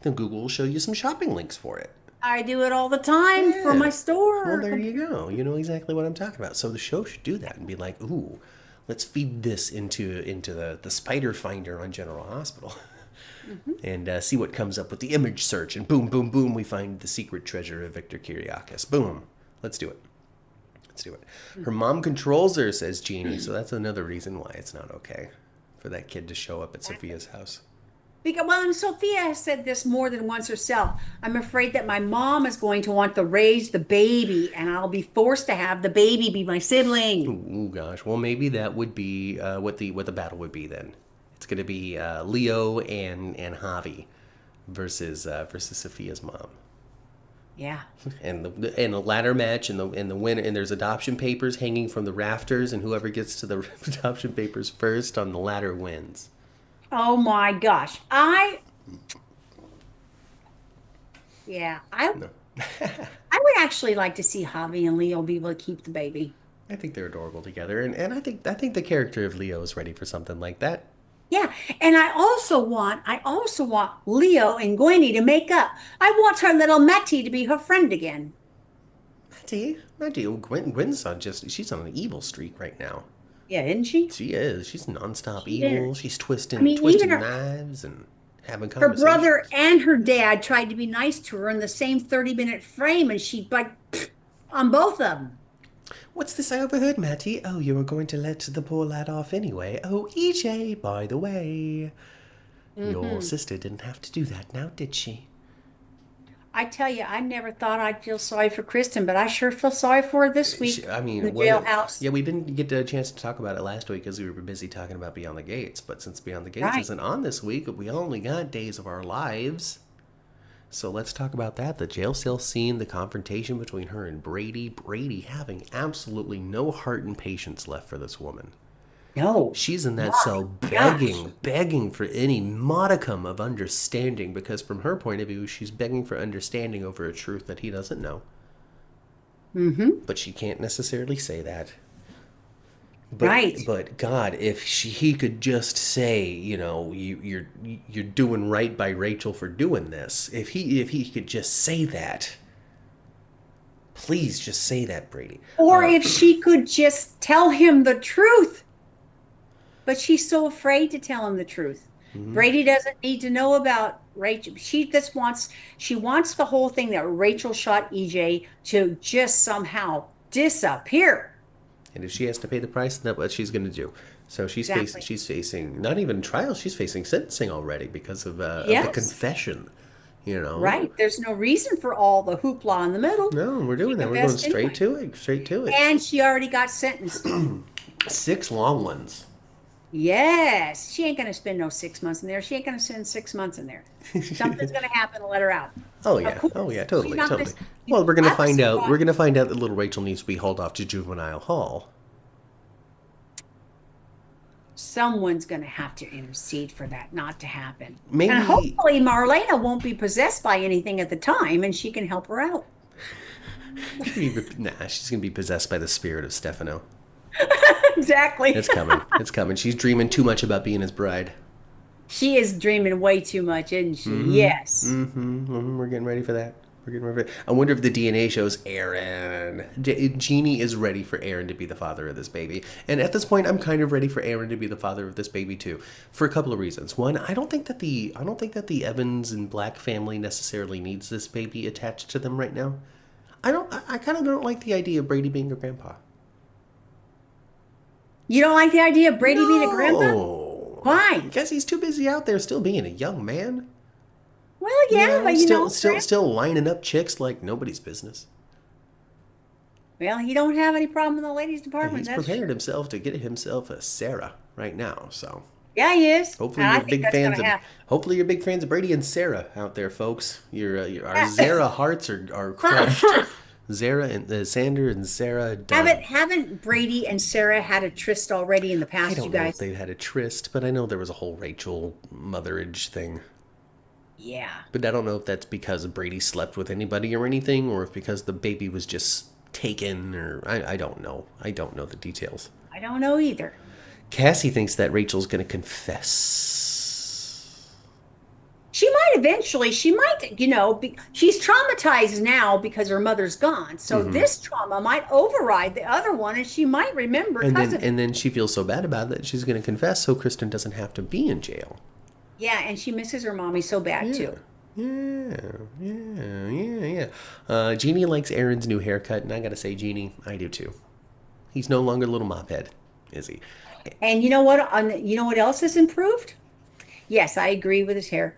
then Google will show you some shopping links for it. I do it all the time for Yeah. my store. Well, there you go. You know exactly what I'm talking about. So the show should do that and be like, ooh, let's feed this into the spider finder on General Hospital. And see what comes up with the image search. And boom, boom, boom, we find the secret treasure of Victor Kiriakis. Boom. Let's do it. Let's do it. Her mom controls her, says Jeannie. So that's another reason why it's not okay for that kid to show up at Sophia's house. And Sophia has said this more than once herself. I'm afraid that my mom is going to want to raise the baby, and I'll be forced to have the baby be my sibling. Ooh, gosh. Well, maybe that would be what the battle would be then. It's going to be Leo and Javi versus Sophia's mom. Yeah. And the ladder match and the winner, and there's adoption papers hanging from the rafters, and whoever gets to the adoption papers first on the ladder wins. Oh my gosh. Yeah, No. I would actually like to see Javi and Leo be able to keep the baby. I think they're adorable together, and I think the character of Leo is ready for something like that. Yeah, and I also want Leo and Gwenny to make up. I want her little Matty to be her friend again. Matty, Gwen's she's on an evil streak right now. Yeah, isn't she? She is. She's nonstop She evil. is. She's I mean, twisting even knives and having her brother conversations. and her dad tried to be nice to her in the same 30-minute frame, and she like on both of them. What's this I overheard, Matty? Oh, you were going to let the poor lad off anyway. Oh, EJ, by the way, your sister didn't have to do that now, did she? I tell you, I never thought I'd feel sorry for Kristen, but I sure feel sorry for her this week I in the mean, jailhouse. yeah, we didn't get a chance to talk about it last week because we were busy talking about Beyond the Gates. But since Beyond the Gates Right. isn't on this week, we only got Days of Our Lives. So let's talk about that. The jail cell scene, the confrontation between her and Brady. Brady having absolutely no heart and patience left for this woman. No. She's in that My cell gosh. begging for any modicum of understanding because from her point of view, she's begging for understanding over a truth that he doesn't know. Mm-hmm. But she can't necessarily say that. Right. But God, if he could just say, you're doing right by Rachel for doing this. If he could just say that, please just say that, Brady. Or if she could just tell him the truth. But she's so afraid to tell him the truth. Brady doesn't need to know about Rachel. She wants the whole thing that Rachel shot EJ to just somehow disappear. And if she has to pay the price, that's what she's going to do. So Exactly. she's facing not even trial, she's facing sentencing already because of the Yes. confession. You know. Right. There's no reason for all the hoopla in the middle. No, we're She doing that. We're going confessed straight anyway. to it. Straight to it. And she already got sentenced. 6 long ones. Yes. She ain't going to spend no 6 months in there. She ain't going to spend 6 months in there. Something's going to happen to let her out. Oh Of yeah. Oh course. yeah. She's Totally. not Totally. this. Well, we're gonna I was find out. We're surprised. gonna find out that little Rachel needs to be hauled off to juvenile hall. Someone's going to have to intercede for that not to happen. And Maybe. hopefully Marlena won't be possessed by anything at the time and she can help her out. Nah, she's gonna be possessed by the spirit of Stefano. Exactly. It's coming. It's coming. She's dreaming too much about being his bride. She is dreaming way too much, isn't she? Yes. We're getting ready for that. We're getting ready for that. I wonder if the DNA shows Aaron. Jeannie is ready for Aaron to be the father of this baby. And at this point, I'm kind of ready for Aaron to be the father of this baby too, for a couple of reasons. One, I don't think that the Evans and Black family necessarily needs this baby attached to them right now. I kind of don't like the idea of Brady being a grandpa. You don't like the idea of Brady being a grandpa? No. Why? Because he's too busy out there still being a young man. Well, yeah, but Still lining up chicks like nobody's business. well, he don't have any problem in the ladies' And department. he's That's prepared true. himself to get himself a Sarah right now. So Yeah, he is. hopefully And I you're think big that's fans gonna of happen. hopefully you're big fans of Brady and Sarah out there, folks. Our Zara hearts are crushed. Zara and Sander and Sarah done. Haven't Brady and Sarah had a tryst already in the I past, you don't know if guys? they had a tryst, but I know there was a whole Rachel motherage thing. Yeah. But I don't know if that's because Brady slept with anybody or anything, or if because the baby was just taken, or I don't know. I don't know the details. I don't know either. Cassie thinks that Rachel's going to confess. She might eventually, she's traumatized now because her mother's gone. So this trauma might override the other one and she might remember And because then of it. and then she feels so bad about it that she's going to confess so Kristen doesn't have to be in jail. Yeah, and she misses her mommy so bad too. Yeah. Jeannie likes Aaron's new haircut, and I got to say, Jeannie, I do too. He's no longer a little mop head, is he? And you know what? You know what else has improved? Yes, I agree with his hair.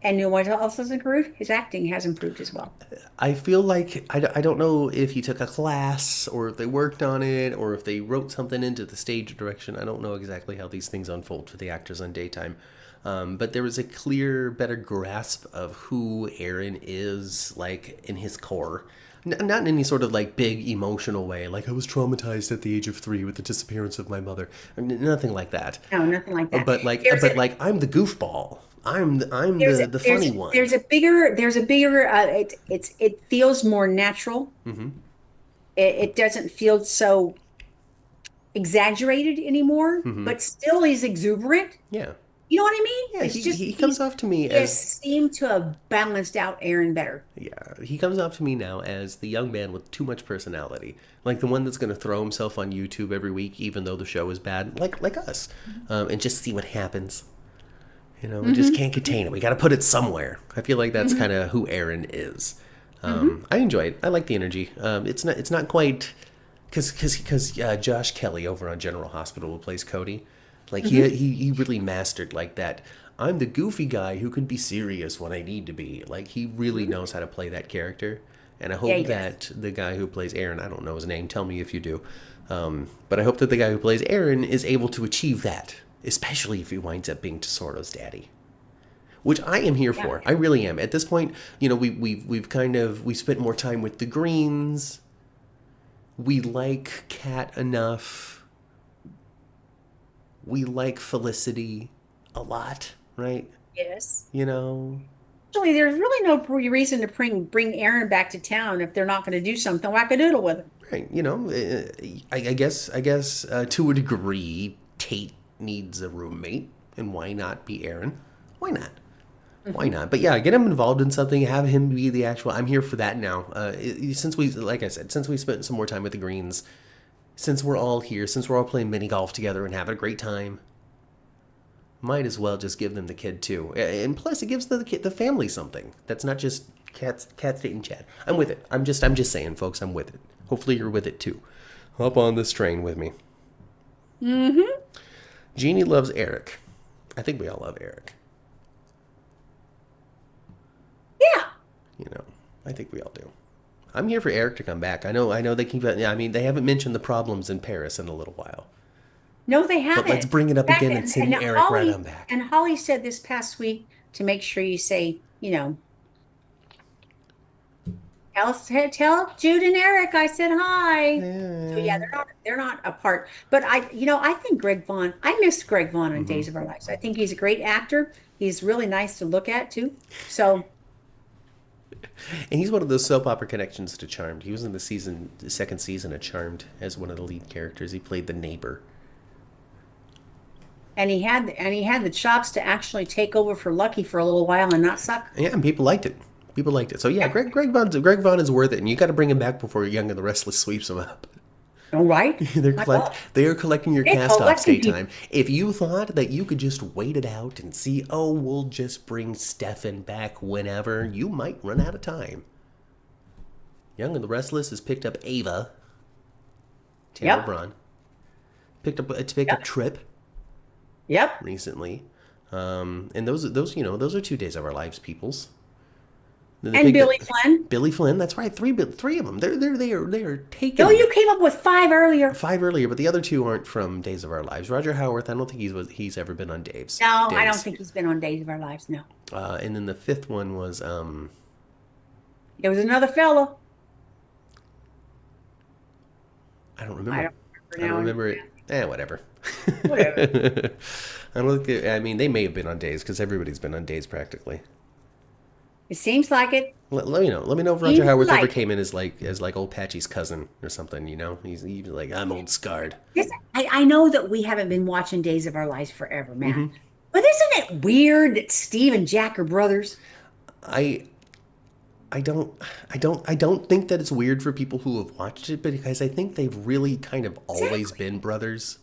And you know what else has improved? His acting has improved as well. I feel like I don't know if he took a class or if they worked on it or if they wrote something into the stage direction. I don't know exactly how these things unfold for the actors on daytime. But there was a clear, better grasp of who Aaron is, like, in his core. Not in any sort of, like, big emotional way. Like, I was traumatized at the age of 3 with the disappearance of my mother. Nothing like that. No, nothing like that. There's But a like, I'm the goofball. I'm there's the funny one. there's a bigger it feels more natural. It doesn't feel so exaggerated anymore, but still he's exuberant. Yeah. You know what I mean? Yeah, he comes off to me as seemed to have balanced out Aaron better. yeah, he comes off to me now as the young man with too much personality, like the one that's going to throw himself on YouTube every week, even though the show is bad, like us, and just see what happens. You know, we just can't contain it. We got to put it somewhere. I feel like that's kind of who Aaron is. I enjoy it. I like the energy. It's not quite because Josh Kelly over on General Hospital who plays Cody. Like he really mastered like that. I'm the goofy guy who can be serious when I need to be. Like he really knows how to play that character. And I hope that the guy who plays Aaron, I don't know his name, tell me if you do. But I hope that the guy who plays Aaron is able to achieve that, especially if he winds up being Tesoro's daddy. Which I am here for. I really am. At this point, you know, we've spent more time with the Greens. We like Kat enough. We like Felicity a lot, right? Yes. You know? Actually, there's really no reason to bring Aaron back to town if they're not going to do something wackadoodle with him. Right. You know, I guess to a degree, Tate needs a roommate, and why not be Aaron? Why not? Why not? But yeah, get him involved in something, have him be the actual... I'm here for that now. Since we spent some more time with the Greens... Since we're all here, since we're all playing mini golf together and having a great time, might as well just give them the kid too. And plus, it gives the family something. That's not just cats dating Chad. I'm with it. I'm just saying, folks. I'm with it. Hopefully, you're with it too. Hop on this train with me. Jeannie loves Eric. I think we all love Eric. Yeah. You know, I think we all do. I'm here for Eric to come back. I know they keep... I mean, they haven't mentioned the problems in Paris in a little while. No, they haven't. But let's bring it up again and send Eric right on back. And Holly said this past week to make sure you say, you know, tell Jude and Eric I said hi. So yeah, they're not apart. But I think I miss Greg Vaughn on Days of Our Lives. I think he's a great actor. He's really nice to look at too. So... And he's one of those soap opera connections to Charmed. He was in the second season of Charmed as one of the lead characters. He played the neighbor. And he had the chops to actually take over for Lucky for a little while and not suck. Yeah, and people liked it. So yeah, Greg Vaughn is worth it, and you got to bring him back before Young and the Restless sweeps him up. All right. They are collecting your cast-off stay time. If you thought that you could just wait it out and see, we'll just bring Stefan back whenever, you might run out of time. Young and the Restless has picked up Ava. Tamara Braun. Picked up Trip. Yep. Recently. And those are 2 Days of Our Lives peoples. And Billy Flynn. Billy Flynn, that's right. Three of them. They're taken. No, you came up with 5 earlier. 5 earlier, but the other 2 aren't from Days of Our Lives. Roger Howarth, I don't think he's ever been on Dave's. No, I don't think he's been on Days of Our Lives. No. And then the 5th one was There was another fellow. I don't remember. I don't remember it. Whatever. Whatever. I mean, they may have been on Days because everybody's been on Days practically. It seems like it. Let me know. Let me know if Roger Howarth ever came in as like old Patchy's cousin or something. You know, he's like, I'm old scarred. Yes, I know that we haven't been watching Days of Our Lives forever, man. But isn't it weird that Steve and Jack are brothers? I don't think that it's weird for people who have watched it, because I think they've really kind of always been brothers.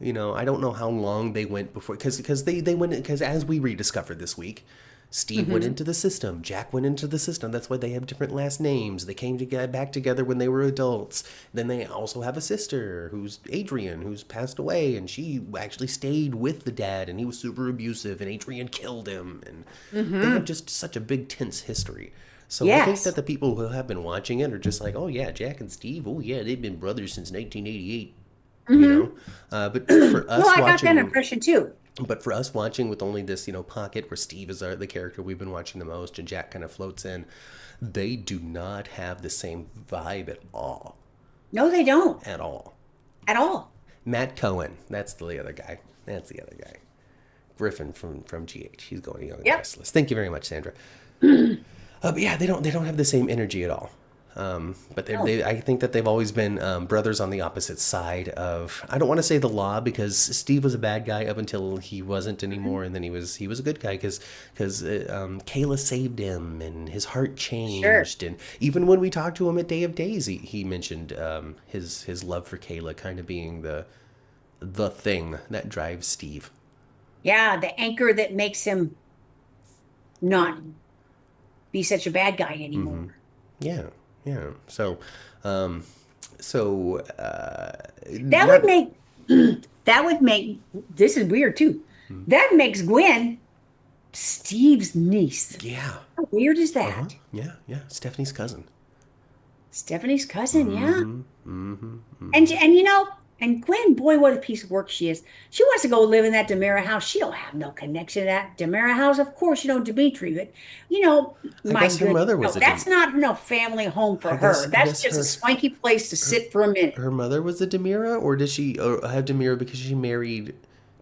You know, I don't know how long they went before, because they went, because as we rediscovered this week, Steve went into the system. Jack went into the system. That's why they have different last names. They came back together when they were adults. Then they also have a sister who's Adrian, who's passed away, and she actually stayed with the dad, and he was super abusive, and Adrian killed him. And they have just such a big, tense history. So I think that the people who have been watching it are just like, oh yeah, Jack and Steve, oh yeah, they've been brothers since 1988. You know, but for us, I got that impression too. But for us watching with only this, pocket where Steve is the character we've been watching the most and Jack kind of floats in, they do not have the same vibe at all. No, they don't At all. at all. Matt Cohen, that's the other guy. Griffin from GH. He's going Young and Yep. Restless. Thank you very much, Sandra. But yeah, they don't have the same energy at all. But I think that they've always been brothers on the opposite side of, I don't want to say the law, because Steve was a bad guy up until he wasn't anymore, and then he was a good guy because Kayla saved him and his heart changed. Sure. And even when we talked to him at Day of Days, he mentioned his love for Kayla kind of being the thing that drives Steve. Yeah, the anchor that makes him not be such a bad guy anymore. Yeah. So, That not- would make that would make this is weird too. That makes Gwen Steve's niece. yeah. How weird is that? Yeah. Stephanie's cousin. Stephanie's cousin, yeah. And Gwen, boy, what a piece of work she is. She wants to go live in that Demira house. She don't have no connection to that Demira house. Of course, Dimitri, but I guess her mother was that's not no family home for her. That's just a swanky place to sit for a minute. Her mother was a Demira, or did she have Demira because she married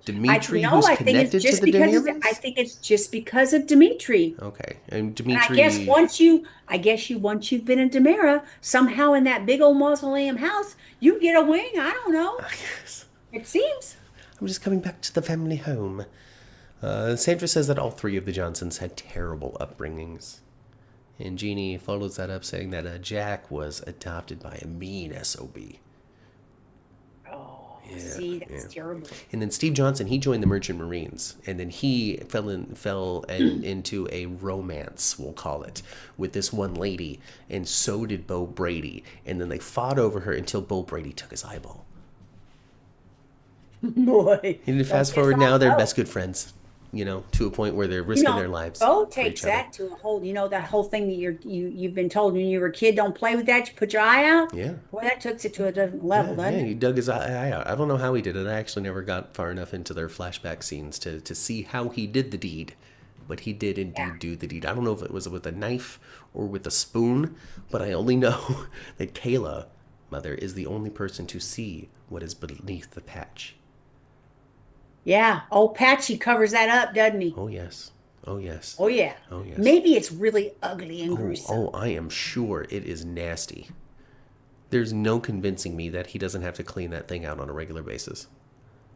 Dimitri, who's I think connected it's just to the because Demiras? I think it's just because of Dimitri. Okay, and And Dimitri. I guess once you've been in Demira, somehow in that big old mausoleum house, you get a wing. I don't know. Yes. It seems. I'm just coming back to the family home. Sandra says that all three of the Johnsons had terrible upbringings. And Jeannie follows that up saying that Jack was adopted by a mean SOB. Oh, see, that's terrible. And then Steve Johnson, he joined the Merchant Marines, and then he fell into a romance, we'll call it, with this one lady, and so did Bo Brady. And then they fought over her until Bo Brady took his eyeball. Boy. And then fast forward now, they're best good friends, to a point where they're risking their lives. Bo for takes each other. that to a whole, that whole thing that you've been told when you were a kid, don't play with that, you put your eye out. Yeah. Boy, that took it to a different level, doesn't Yeah, it? he dug his eye out. I don't know how he did it. I actually never got far enough into their flashback scenes to see how he did the deed. But he did indeed do the deed. I don't know if it was with a knife or with a spoon, but I only know that Kayla, mother, is the only person to see what is beneath the patch. Yeah. Old Patchy covers that up, doesn't he? Oh, yes. Oh, yes. Oh, yeah. Oh, yes. Maybe it's really ugly and gruesome. Oh, I am sure it is nasty. There's no convincing me that he doesn't have to clean that thing out on a regular basis.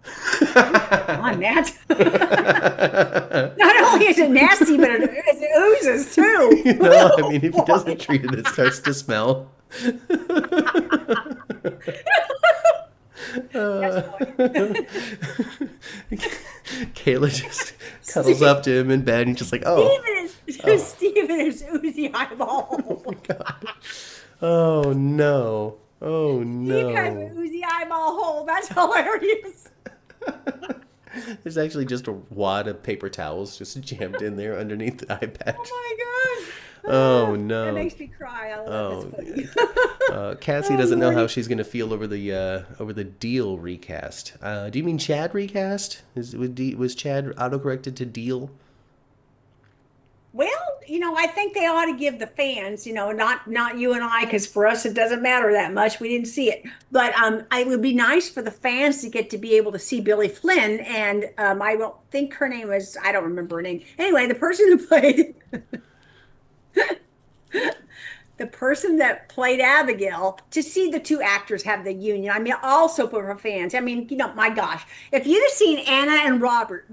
Come on, Matt. Not only is it nasty, but it oozes too. I mean, if he doesn't treat it, it starts to smell. Kayla just cuddles up to him in bed and just like, Steven is oozy eyeball. Oh my God. Oh no. Oh no. Steve has an oozy eyeball hole. That's hilarious. There's actually just a wad of paper towels just jammed in there underneath the eye patch. Oh my God. Oh no. That makes me cry. I love Oh, funny. Cassie doesn't know how she's gonna feel over the Deal recast. Do you mean Chad recast? Was Chad autocorrected to Deal? Well, I think they ought to give the fans, not you and I, because for us it doesn't matter that much. We didn't see it, but it would be nice for the fans to get to be able to see Billy Flynn, and I don't think her name was, I don't remember her name. Anyway, the person who played the person that played Abigail, to see the two actors have the union. I mean, all soap opera fans. I mean, my gosh, if you'd have seen Anna and Robert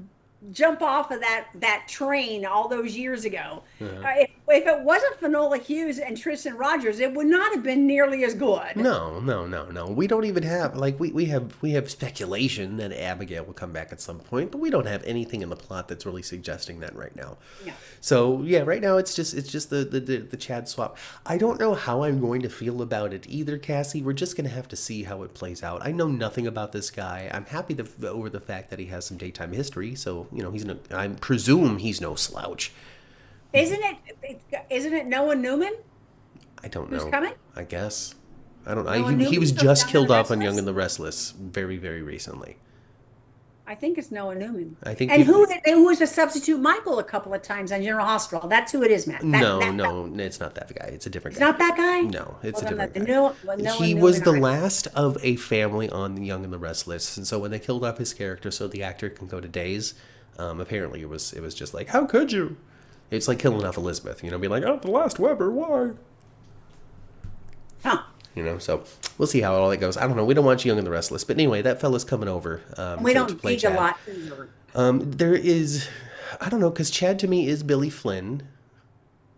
jump off of that train all those years ago, if it wasn't Finola Hughes and Tristan Rogers, it would not have been nearly as good. No. We don't even have, like, we have speculation that Abigail will come back at some point, but we don't have anything in the plot that's really suggesting that right now. No. So yeah, right now it's just the Chad swap. I don't know how I'm going to feel about it either, Cassie. We're just gonna have to see how it plays out. I know nothing about this guy. I'm happy over the fact that he has some daytime history, so I presume he's no slouch. Isn't it Noah Newman? I don't know. Who's coming? I guess. I don't know. Noah He was Newman's just from killed Young off and on the Young and the Restless very, very recently. I think it's Noah Newman. I think And people. who was a substitute Michael a couple of times on General Hospital? That's who it is, Matt. No, it's not that guy. It's a different It's guy. not that guy. No, it's Well, a then different the guy. Noah He was Newman. the last of a family on The Young and the Restless, and so when they killed off his character, so the actor can go to days. Apparently, it was just like, how could you? It's like killing off Elizabeth, be like, oh, the last Weber, why? Huh. So we'll see how all that goes. I don't know. We don't watch Young and the Restless, but anyway, that fella's coming over. We to don't play dig a Chad. lot. There is, I don't know, because Chad to me is Billy Flynn,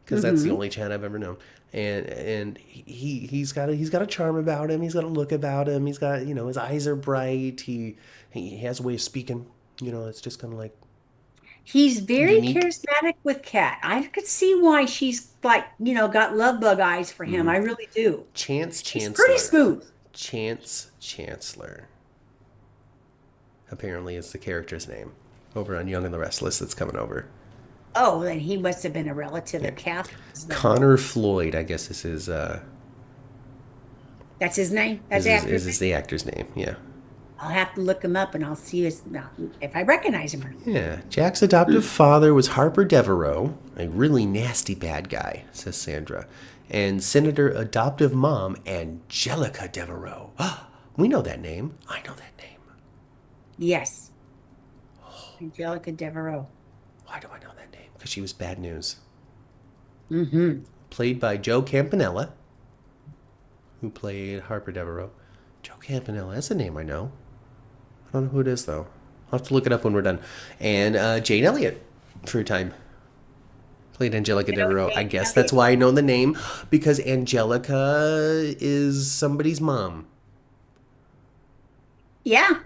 because that's the only Chad I've ever known, and he's got a charm about him. He's got a look about him. He's got his eyes are bright. He has a way of speaking. It's just kind of like He's very unique. charismatic with Kat. I could see why she's like, got love bug eyes for him. I really do. Chance He's Chancellor. pretty smooth. Chance Chancellor. Apparently, is the character's name over on Young and the Restless that's coming over. Oh, then he must have been a relative of Catherine's. Connor Floyd, I guess this is That's his name? That's is the actor's name. Yeah. I'll have to look him up and I'll see if I recognize him or not. Yeah. Jack's adoptive father was Harper Devereaux, a really nasty bad guy, says Sandra. And Senator adoptive mom, Angelica Devereaux. We know that name. I know that name. Yes. Angelica Devereaux. Why do I know that name? Because she was bad news. Mm-hmm. Played by Joe Campanella, who played Harper Devereaux. Joe Campanella, that's a name I know. I don't know who it is, though. I'll have to look it up when we're done. And Jane Elliott, for a time. Played Angelica Devereaux. I guess that's why I know the name, because Angelica is somebody's mom. Yeah.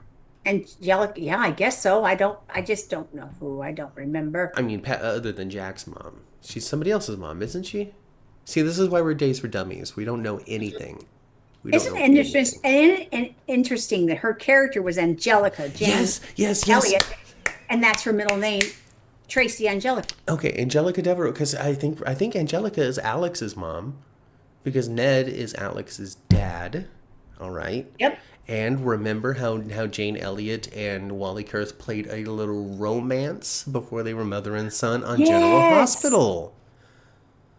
Angelica, yeah, I guess so. I just don't know who. I don't remember. I mean, other than Jack's mom. She's somebody else's mom, isn't she? See, this is why we're Days for Dummies. We don't know anything. Isn't it interesting that her character was Angelica Jane Yes. Elliott, and that's her middle name, Tracy Angelica. Okay, Angelica Devereaux, because I think Angelica is Alex's mom, because Ned is Alex's dad. All right. Yep. And remember how Jane Elliott and Wally Kurth played a little romance before they were mother and son on General Hospital.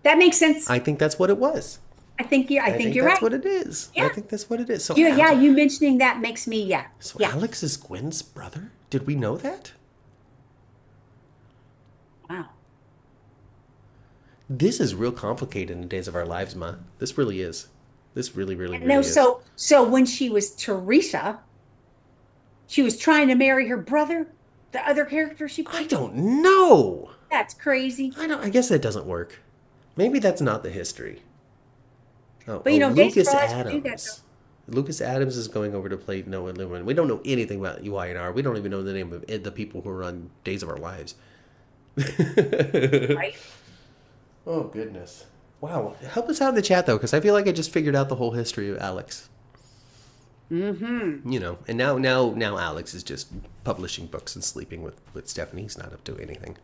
That makes sense. I think that's what it was. I think you're that's right. what it is. Yeah. I think that's what it is. So You mentioning that makes me So Alex is Gwen's brother? Did we know that? Wow. This is real complicated in the days of our lives, Ma. This really is. This really No, is. so when she was Teresa, she was trying to marry her brother, the other character she played. I don't know. That's crazy. I guess that doesn't work. Maybe that's not the history. But Lucas Days for Lives do that, Adams. Lucas Adams is going over to play Noah Newman. We don't know anything about UINR. We don't even know the name of the people who are on Days of Our Lives. Right? Oh, goodness. Wow. Help us out in the chat, though, because I feel like I just figured out the whole history of Alex. Mm-hmm. And now Alex is just publishing books and sleeping with Stephanie. He's not up to anything.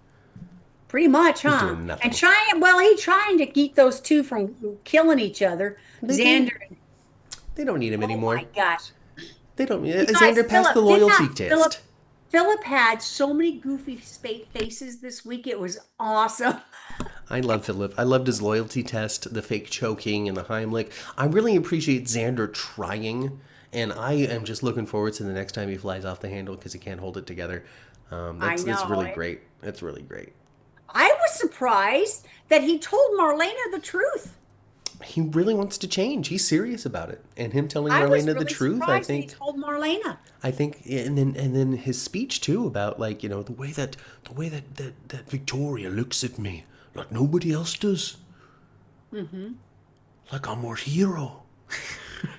Pretty much, huh? doing nothing. And he's trying to keep those two from killing each other. Xander. They don't need him anymore. Oh my gosh. They don't. Guys, Xander passed the Philip, loyalty test. Philip had so many goofy faces this week. It was awesome. I love Philip. I loved his loyalty test, the fake choking, and the Heimlich. I really appreciate Xander trying, and I am just looking forward to the next time he flies off the handle because he can't hold it together. That's really great. It's really great. I was surprised that he told Marlena the truth. He really wants to change. He's serious about it, and him telling I was Marlena really the truth. I surprised that think he told Marlena. I think, and then his speech too about the way that Victoria looks at me like nobody else does. Mm-hmm. Like I'm her hero.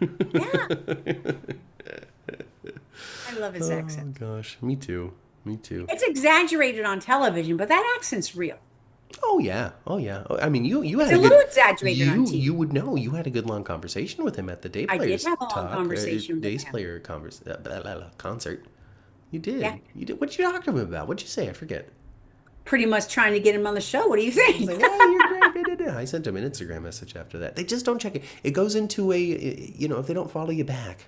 Yeah. I love his accent. Oh gosh, me too. It's exaggerated on television, but that accent's real. Oh yeah. I mean, you had It's a little exaggerated on TV. You would know. You had a good long conversation with him at the Day I Players did have a long conversation with Days him. Player concert. You did. Yeah. You did. What did you talk to him about? What'd you say? I forget. Pretty much trying to get him on the show. What do you think? Like, hey, you're great. I sent him an Instagram message after that. They just don't check it. It goes into if they don't follow you back,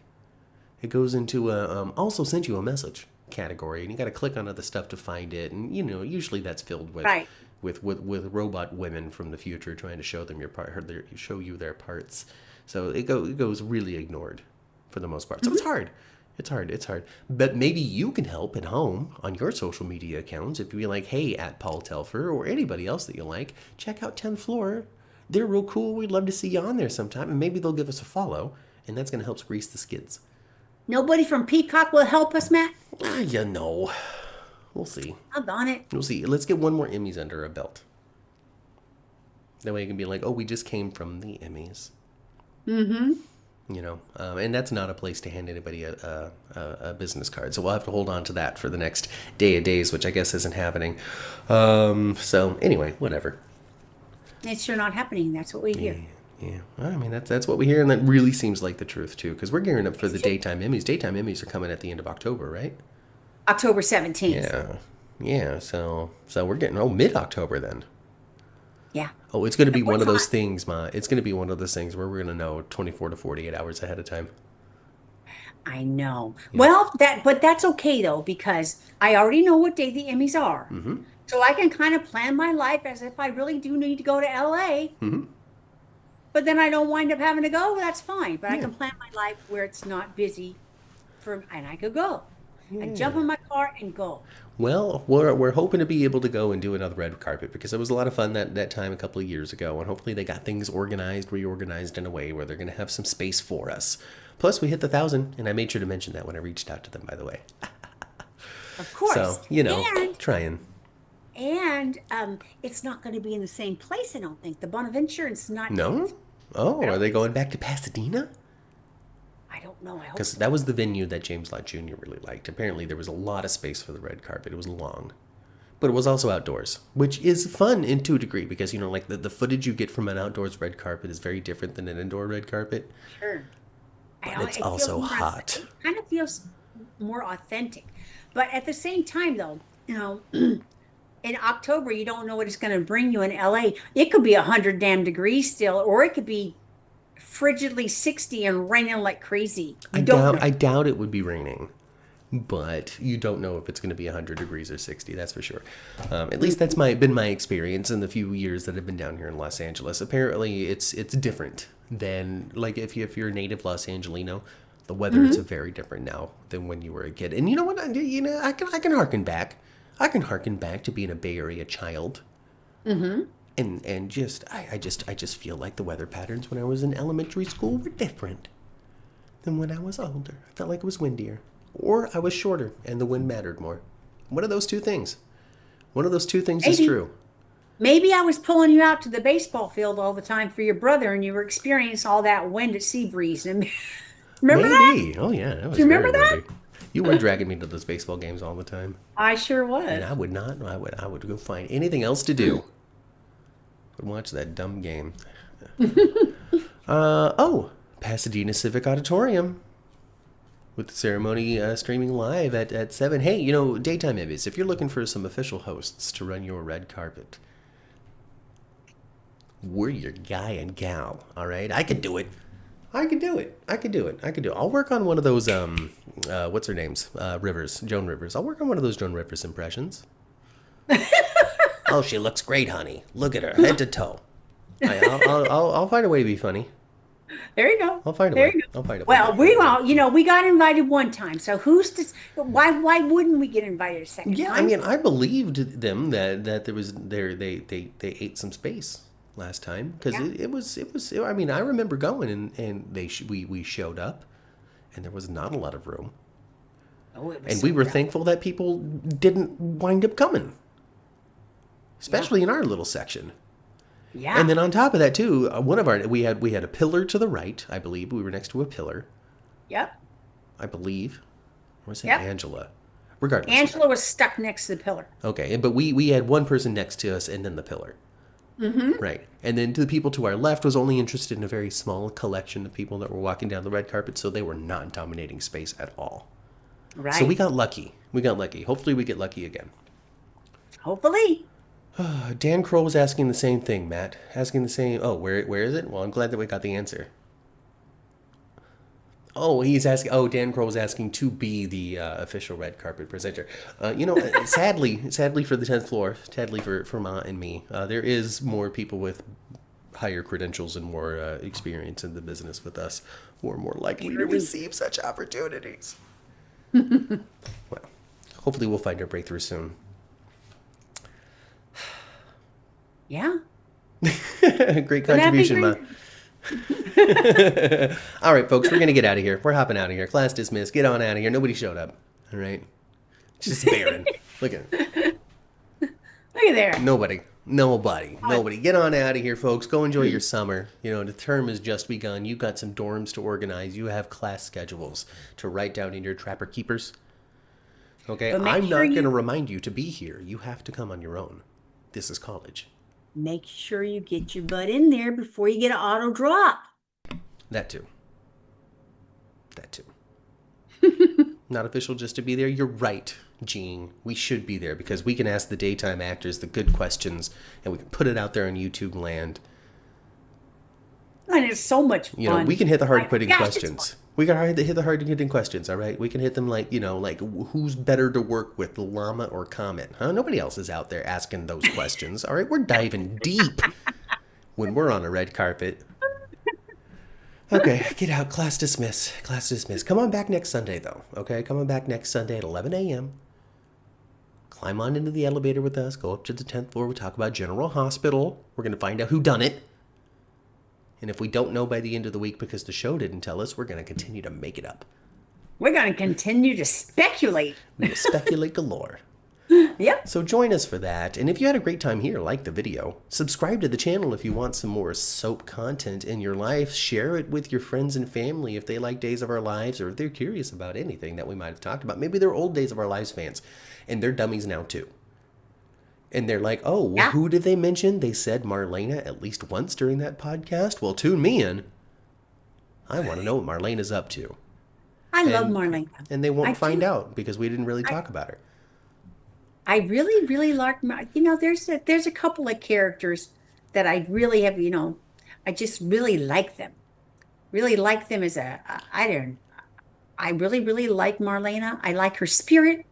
It goes into a also sent you a message category, and you got to click on other stuff to find it. And usually that's filled with Right. with robot women from the future trying to show them show you their parts. So it goes really ignored for the most part. So it's hard. It's hard. It's hard. But maybe you can help at home on your social media accounts if you be like, hey, at Paul Telfer or anybody else that you like, check out 10th Floor. They're real cool. We'd love to see you on there sometime. And maybe they'll give us a follow. And that's going to help grease the skids. Nobody from Peacock will help us, Matt? We'll see. I'm on it. We'll see. Let's get one more Emmys under our belt. That way you can be like, oh, we just came from the Emmys. Mm-hmm. And that's not a place to hand anybody a business card. So we'll have to hold on to that for the next day of days, which I guess isn't happening. So anyway, whatever. It's sure not happening. That's what we hear. Yeah. I mean, that's what we hear, and that really seems like the truth, too, because we're gearing up for the daytime Emmys. Daytime Emmys are coming at the end of October, right? October 17th. Yeah. So we're getting, mid-October then. Yeah. Oh, it's going to be one of those things, Ma. It's going to be one of those things where we're going to know 24 to 48 hours ahead of time. I know. Yeah. Well, but that's okay though, because I already know what day the Emmys are. Mm-hmm. So I can kind of plan my life as if I really do need to go to LA. Mm-hmm. But then I don't wind up having to go. That's fine. But I can plan my life where it's not busy and I could go. Yeah. I jump in my car and go. Well, we're hoping to be able to go and do another red carpet because it was a lot of fun that time a couple of years ago. And hopefully they got things reorganized in a way where they're going to have some space for us. Plus, we hit the 1,000, and I made sure to mention that when I reached out to them, by the way. Of course. So, trying. And it's not going to be in the same place, I don't think. The Bonaventure is not. No? Oh, are they going back to Pasadena? I don't know. Because that was the venue that James Lott Jr. really liked. Apparently, there was a lot of space for the red carpet. It was long. But it was also outdoors, which is fun to a degree because, like the footage you get from an outdoors red carpet is very different than an indoor red carpet. Sure. But it's also hot. It kind of feels more authentic. But at the same time, though, in October, you don't know what it's going to bring you in LA. It could be 100 damn degrees still, or it could be frigidly 60 and raining like crazy. I doubt it would be raining, but you don't know if it's going to be 100 degrees or 60. That's for sure. At least that's been my experience in the few years that I've been down here in Los Angeles. Apparently, it's different than like if you're a native Los Angelino. The weather is very different now than when you were a kid. And you know what? I can harken back. I can harken back to being a Bay Area child. Mm-hmm. And I just feel like the weather patterns when I was in elementary school were different than when I was older. I felt like it was windier. Or I was shorter and the wind mattered more. One of those two things. One of those two things is true. Maybe I was pulling you out to the baseball field all the time for your brother and you were experiencing all that wind at sea breeze. And remember that? Oh, yeah. That was Do you remember that? Windy. You were dragging me to those baseball games all the time. I sure was. And I would not. I would go find anything else to do. Would watch that dumb game. Pasadena Civic Auditorium. With the ceremony streaming live at 7. Hey, daytime Emmys, if you're looking for some official hosts to run your red carpet, we're your guy and gal, all right? I can do it. I can do it. I'll work on one of those, what's her names? Joan Rivers. I'll work on one of those Joan Rivers impressions. Oh, she looks great, honey. Look at her, head to toe. I'll find a way to be funny. There you go. I'll find a way. I'll find a way. Well, we got invited one time. So why wouldn't we get invited a second time? Yeah, I mean, I believed them that there was they ate some space last time because it was. I mean, I remember going and we showed up, and there was not a lot of room. Oh, and we were thankful that people didn't wind up coming, especially in our little section. Yeah. And then on top of that too, we had a pillar to the right. I believe we were next to a pillar. Yep. I believe. Or was it Angela? Regardless. Angela was stuck next to the pillar. Okay, but we had one person next to us and then the pillar. Mm-hmm. Right. And then to the people to our left was only interested in a very small collection of people that were walking down the red carpet, so they were not dominating space at all. Right. So we got lucky. Hopefully we get lucky again. Hopefully. Dan Kroll was asking the same thing, Matt. Asking the same... Oh, where is it? Well, I'm glad that we got the answer. Oh, he's asking. Oh, Dan Crow's asking to be the official red carpet presenter. Sadly for the 10th floor, sadly for Ma and me, there is more people with higher credentials and more experience in the business with us who are more likely to receive such opportunities. Well, hopefully we'll find our breakthrough soon. Yeah. Great contribution, Ma. All right, folks, we're going to get out of here. We're hopping out of here. Class dismissed. Get on out of here. Nobody showed up. All right? Just barren. Look at it. Look at there. Nobody. Get on out of here, folks. Go enjoy your summer. You know, the term has just begun. You've got some dorms to organize. You have class schedules to write down in your Trapper Keepers. Okay? I'm not going to remind you to be here. You have to come on your own. This is college. Make sure you get your butt in there before you get an auto drop. That too. Not official just to be there. You're right, Gene. We should be there because we can ask the daytime actors the good questions and we can put it out there on YouTube land. And it's so much fun. You know, we can hit the hard-hitting questions. We can hit the hard-hitting questions, all right? We can hit them like who's better to work with, the llama or comet? Huh? Nobody else is out there asking those questions, all right? We're diving deep when we're on a red carpet. Okay, get out. Class dismiss. Come on back next Sunday, though, okay? Come on back next Sunday at 11 a.m. Climb on into the elevator with us. Go up to the 10th floor. We talk about General Hospital. We're going to find out who done it. And if we don't know by the end of the week because the show didn't tell us, we're going to continue to make it up. We're going to continue to speculate. We'll speculate galore. Yep. So join us for that. And if you had a great time here, like the video. Subscribe to the channel if you want some more soap content in your life. Share it with your friends and family if they like Days of Our Lives or if they're curious about anything that we might have talked about. Maybe they're old Days of Our Lives fans and they're dummies now too. And they're like, oh, well, yeah. Who did they mention? They said Marlena at least once during that podcast. Well, tune me in. I want to know what Marlena's up to. I love Marlena. And they won't find out because we didn't really talk about her. I really, really like, there's a couple of characters that I really have, I just really like them. Really like them as I really, really like Marlena. I like her spirit.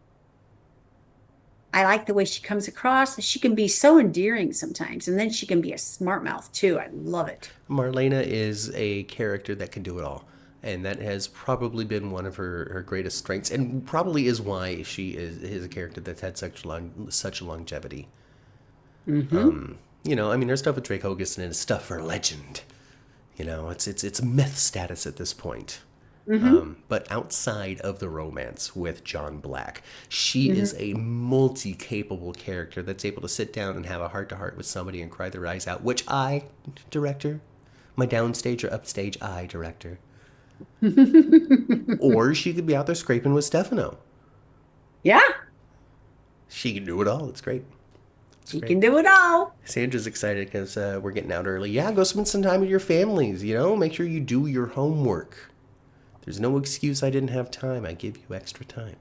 I like the way she comes across. She can be so endearing sometimes, and then she can be a smart mouth too. I love it. Marlena is a character that can do it all, and that has probably been one of her greatest strengths, and probably is why she is a character that's had such longevity. Mm-hmm. There's stuff with Drake Hogan and it's stuff for legend. It's myth status at this point. Mm-hmm. But outside of the romance with John Black, she is a multi-capable character that's able to sit down and have a heart-to-heart with somebody and cry their eyes out, which my downstage or upstage director. Or she could be out there scraping with Stefano. Yeah. She can do it all. It's great. She can do it all. Sandra's excited because we're getting out early. Yeah, go spend some time with your families, Make sure you do your homework. There's no excuse I didn't have time. I give you extra time.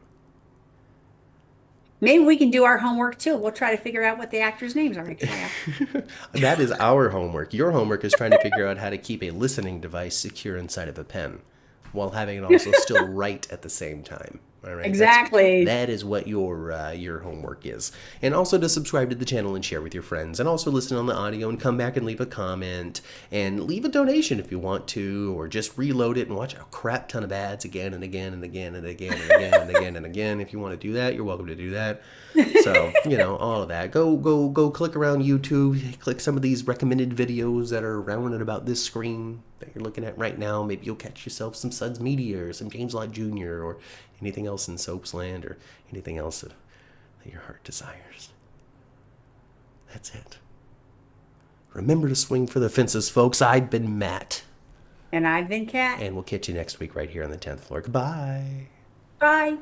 Maybe we can do our homework too. We'll try to figure out what the actors' names are. That is our homework. Your homework is trying to figure out how to keep a listening device secure inside of a pen while having it also still write at the same time. All right. Exactly. That is what your homework is. And also to subscribe to the channel and share with your friends. And also listen on the audio and come back and leave a comment. And leave a donation if you want to. Or just reload it and watch a crap ton of ads again and again and again and again and again and again and again. If you want to do that, you're welcome to do that. So, all of that. Go click around YouTube. Click some of these recommended videos that are around and about this screen that you're looking at right now. Maybe you'll catch yourself some Suds Media or some James Lott Jr. or anything else in Soaps Land or anything else that your heart desires. That's it. Remember to swing for the fences, folks. I've been Matt. And I've been Kat. And we'll catch you next week right here on the 10th floor. Goodbye. Bye.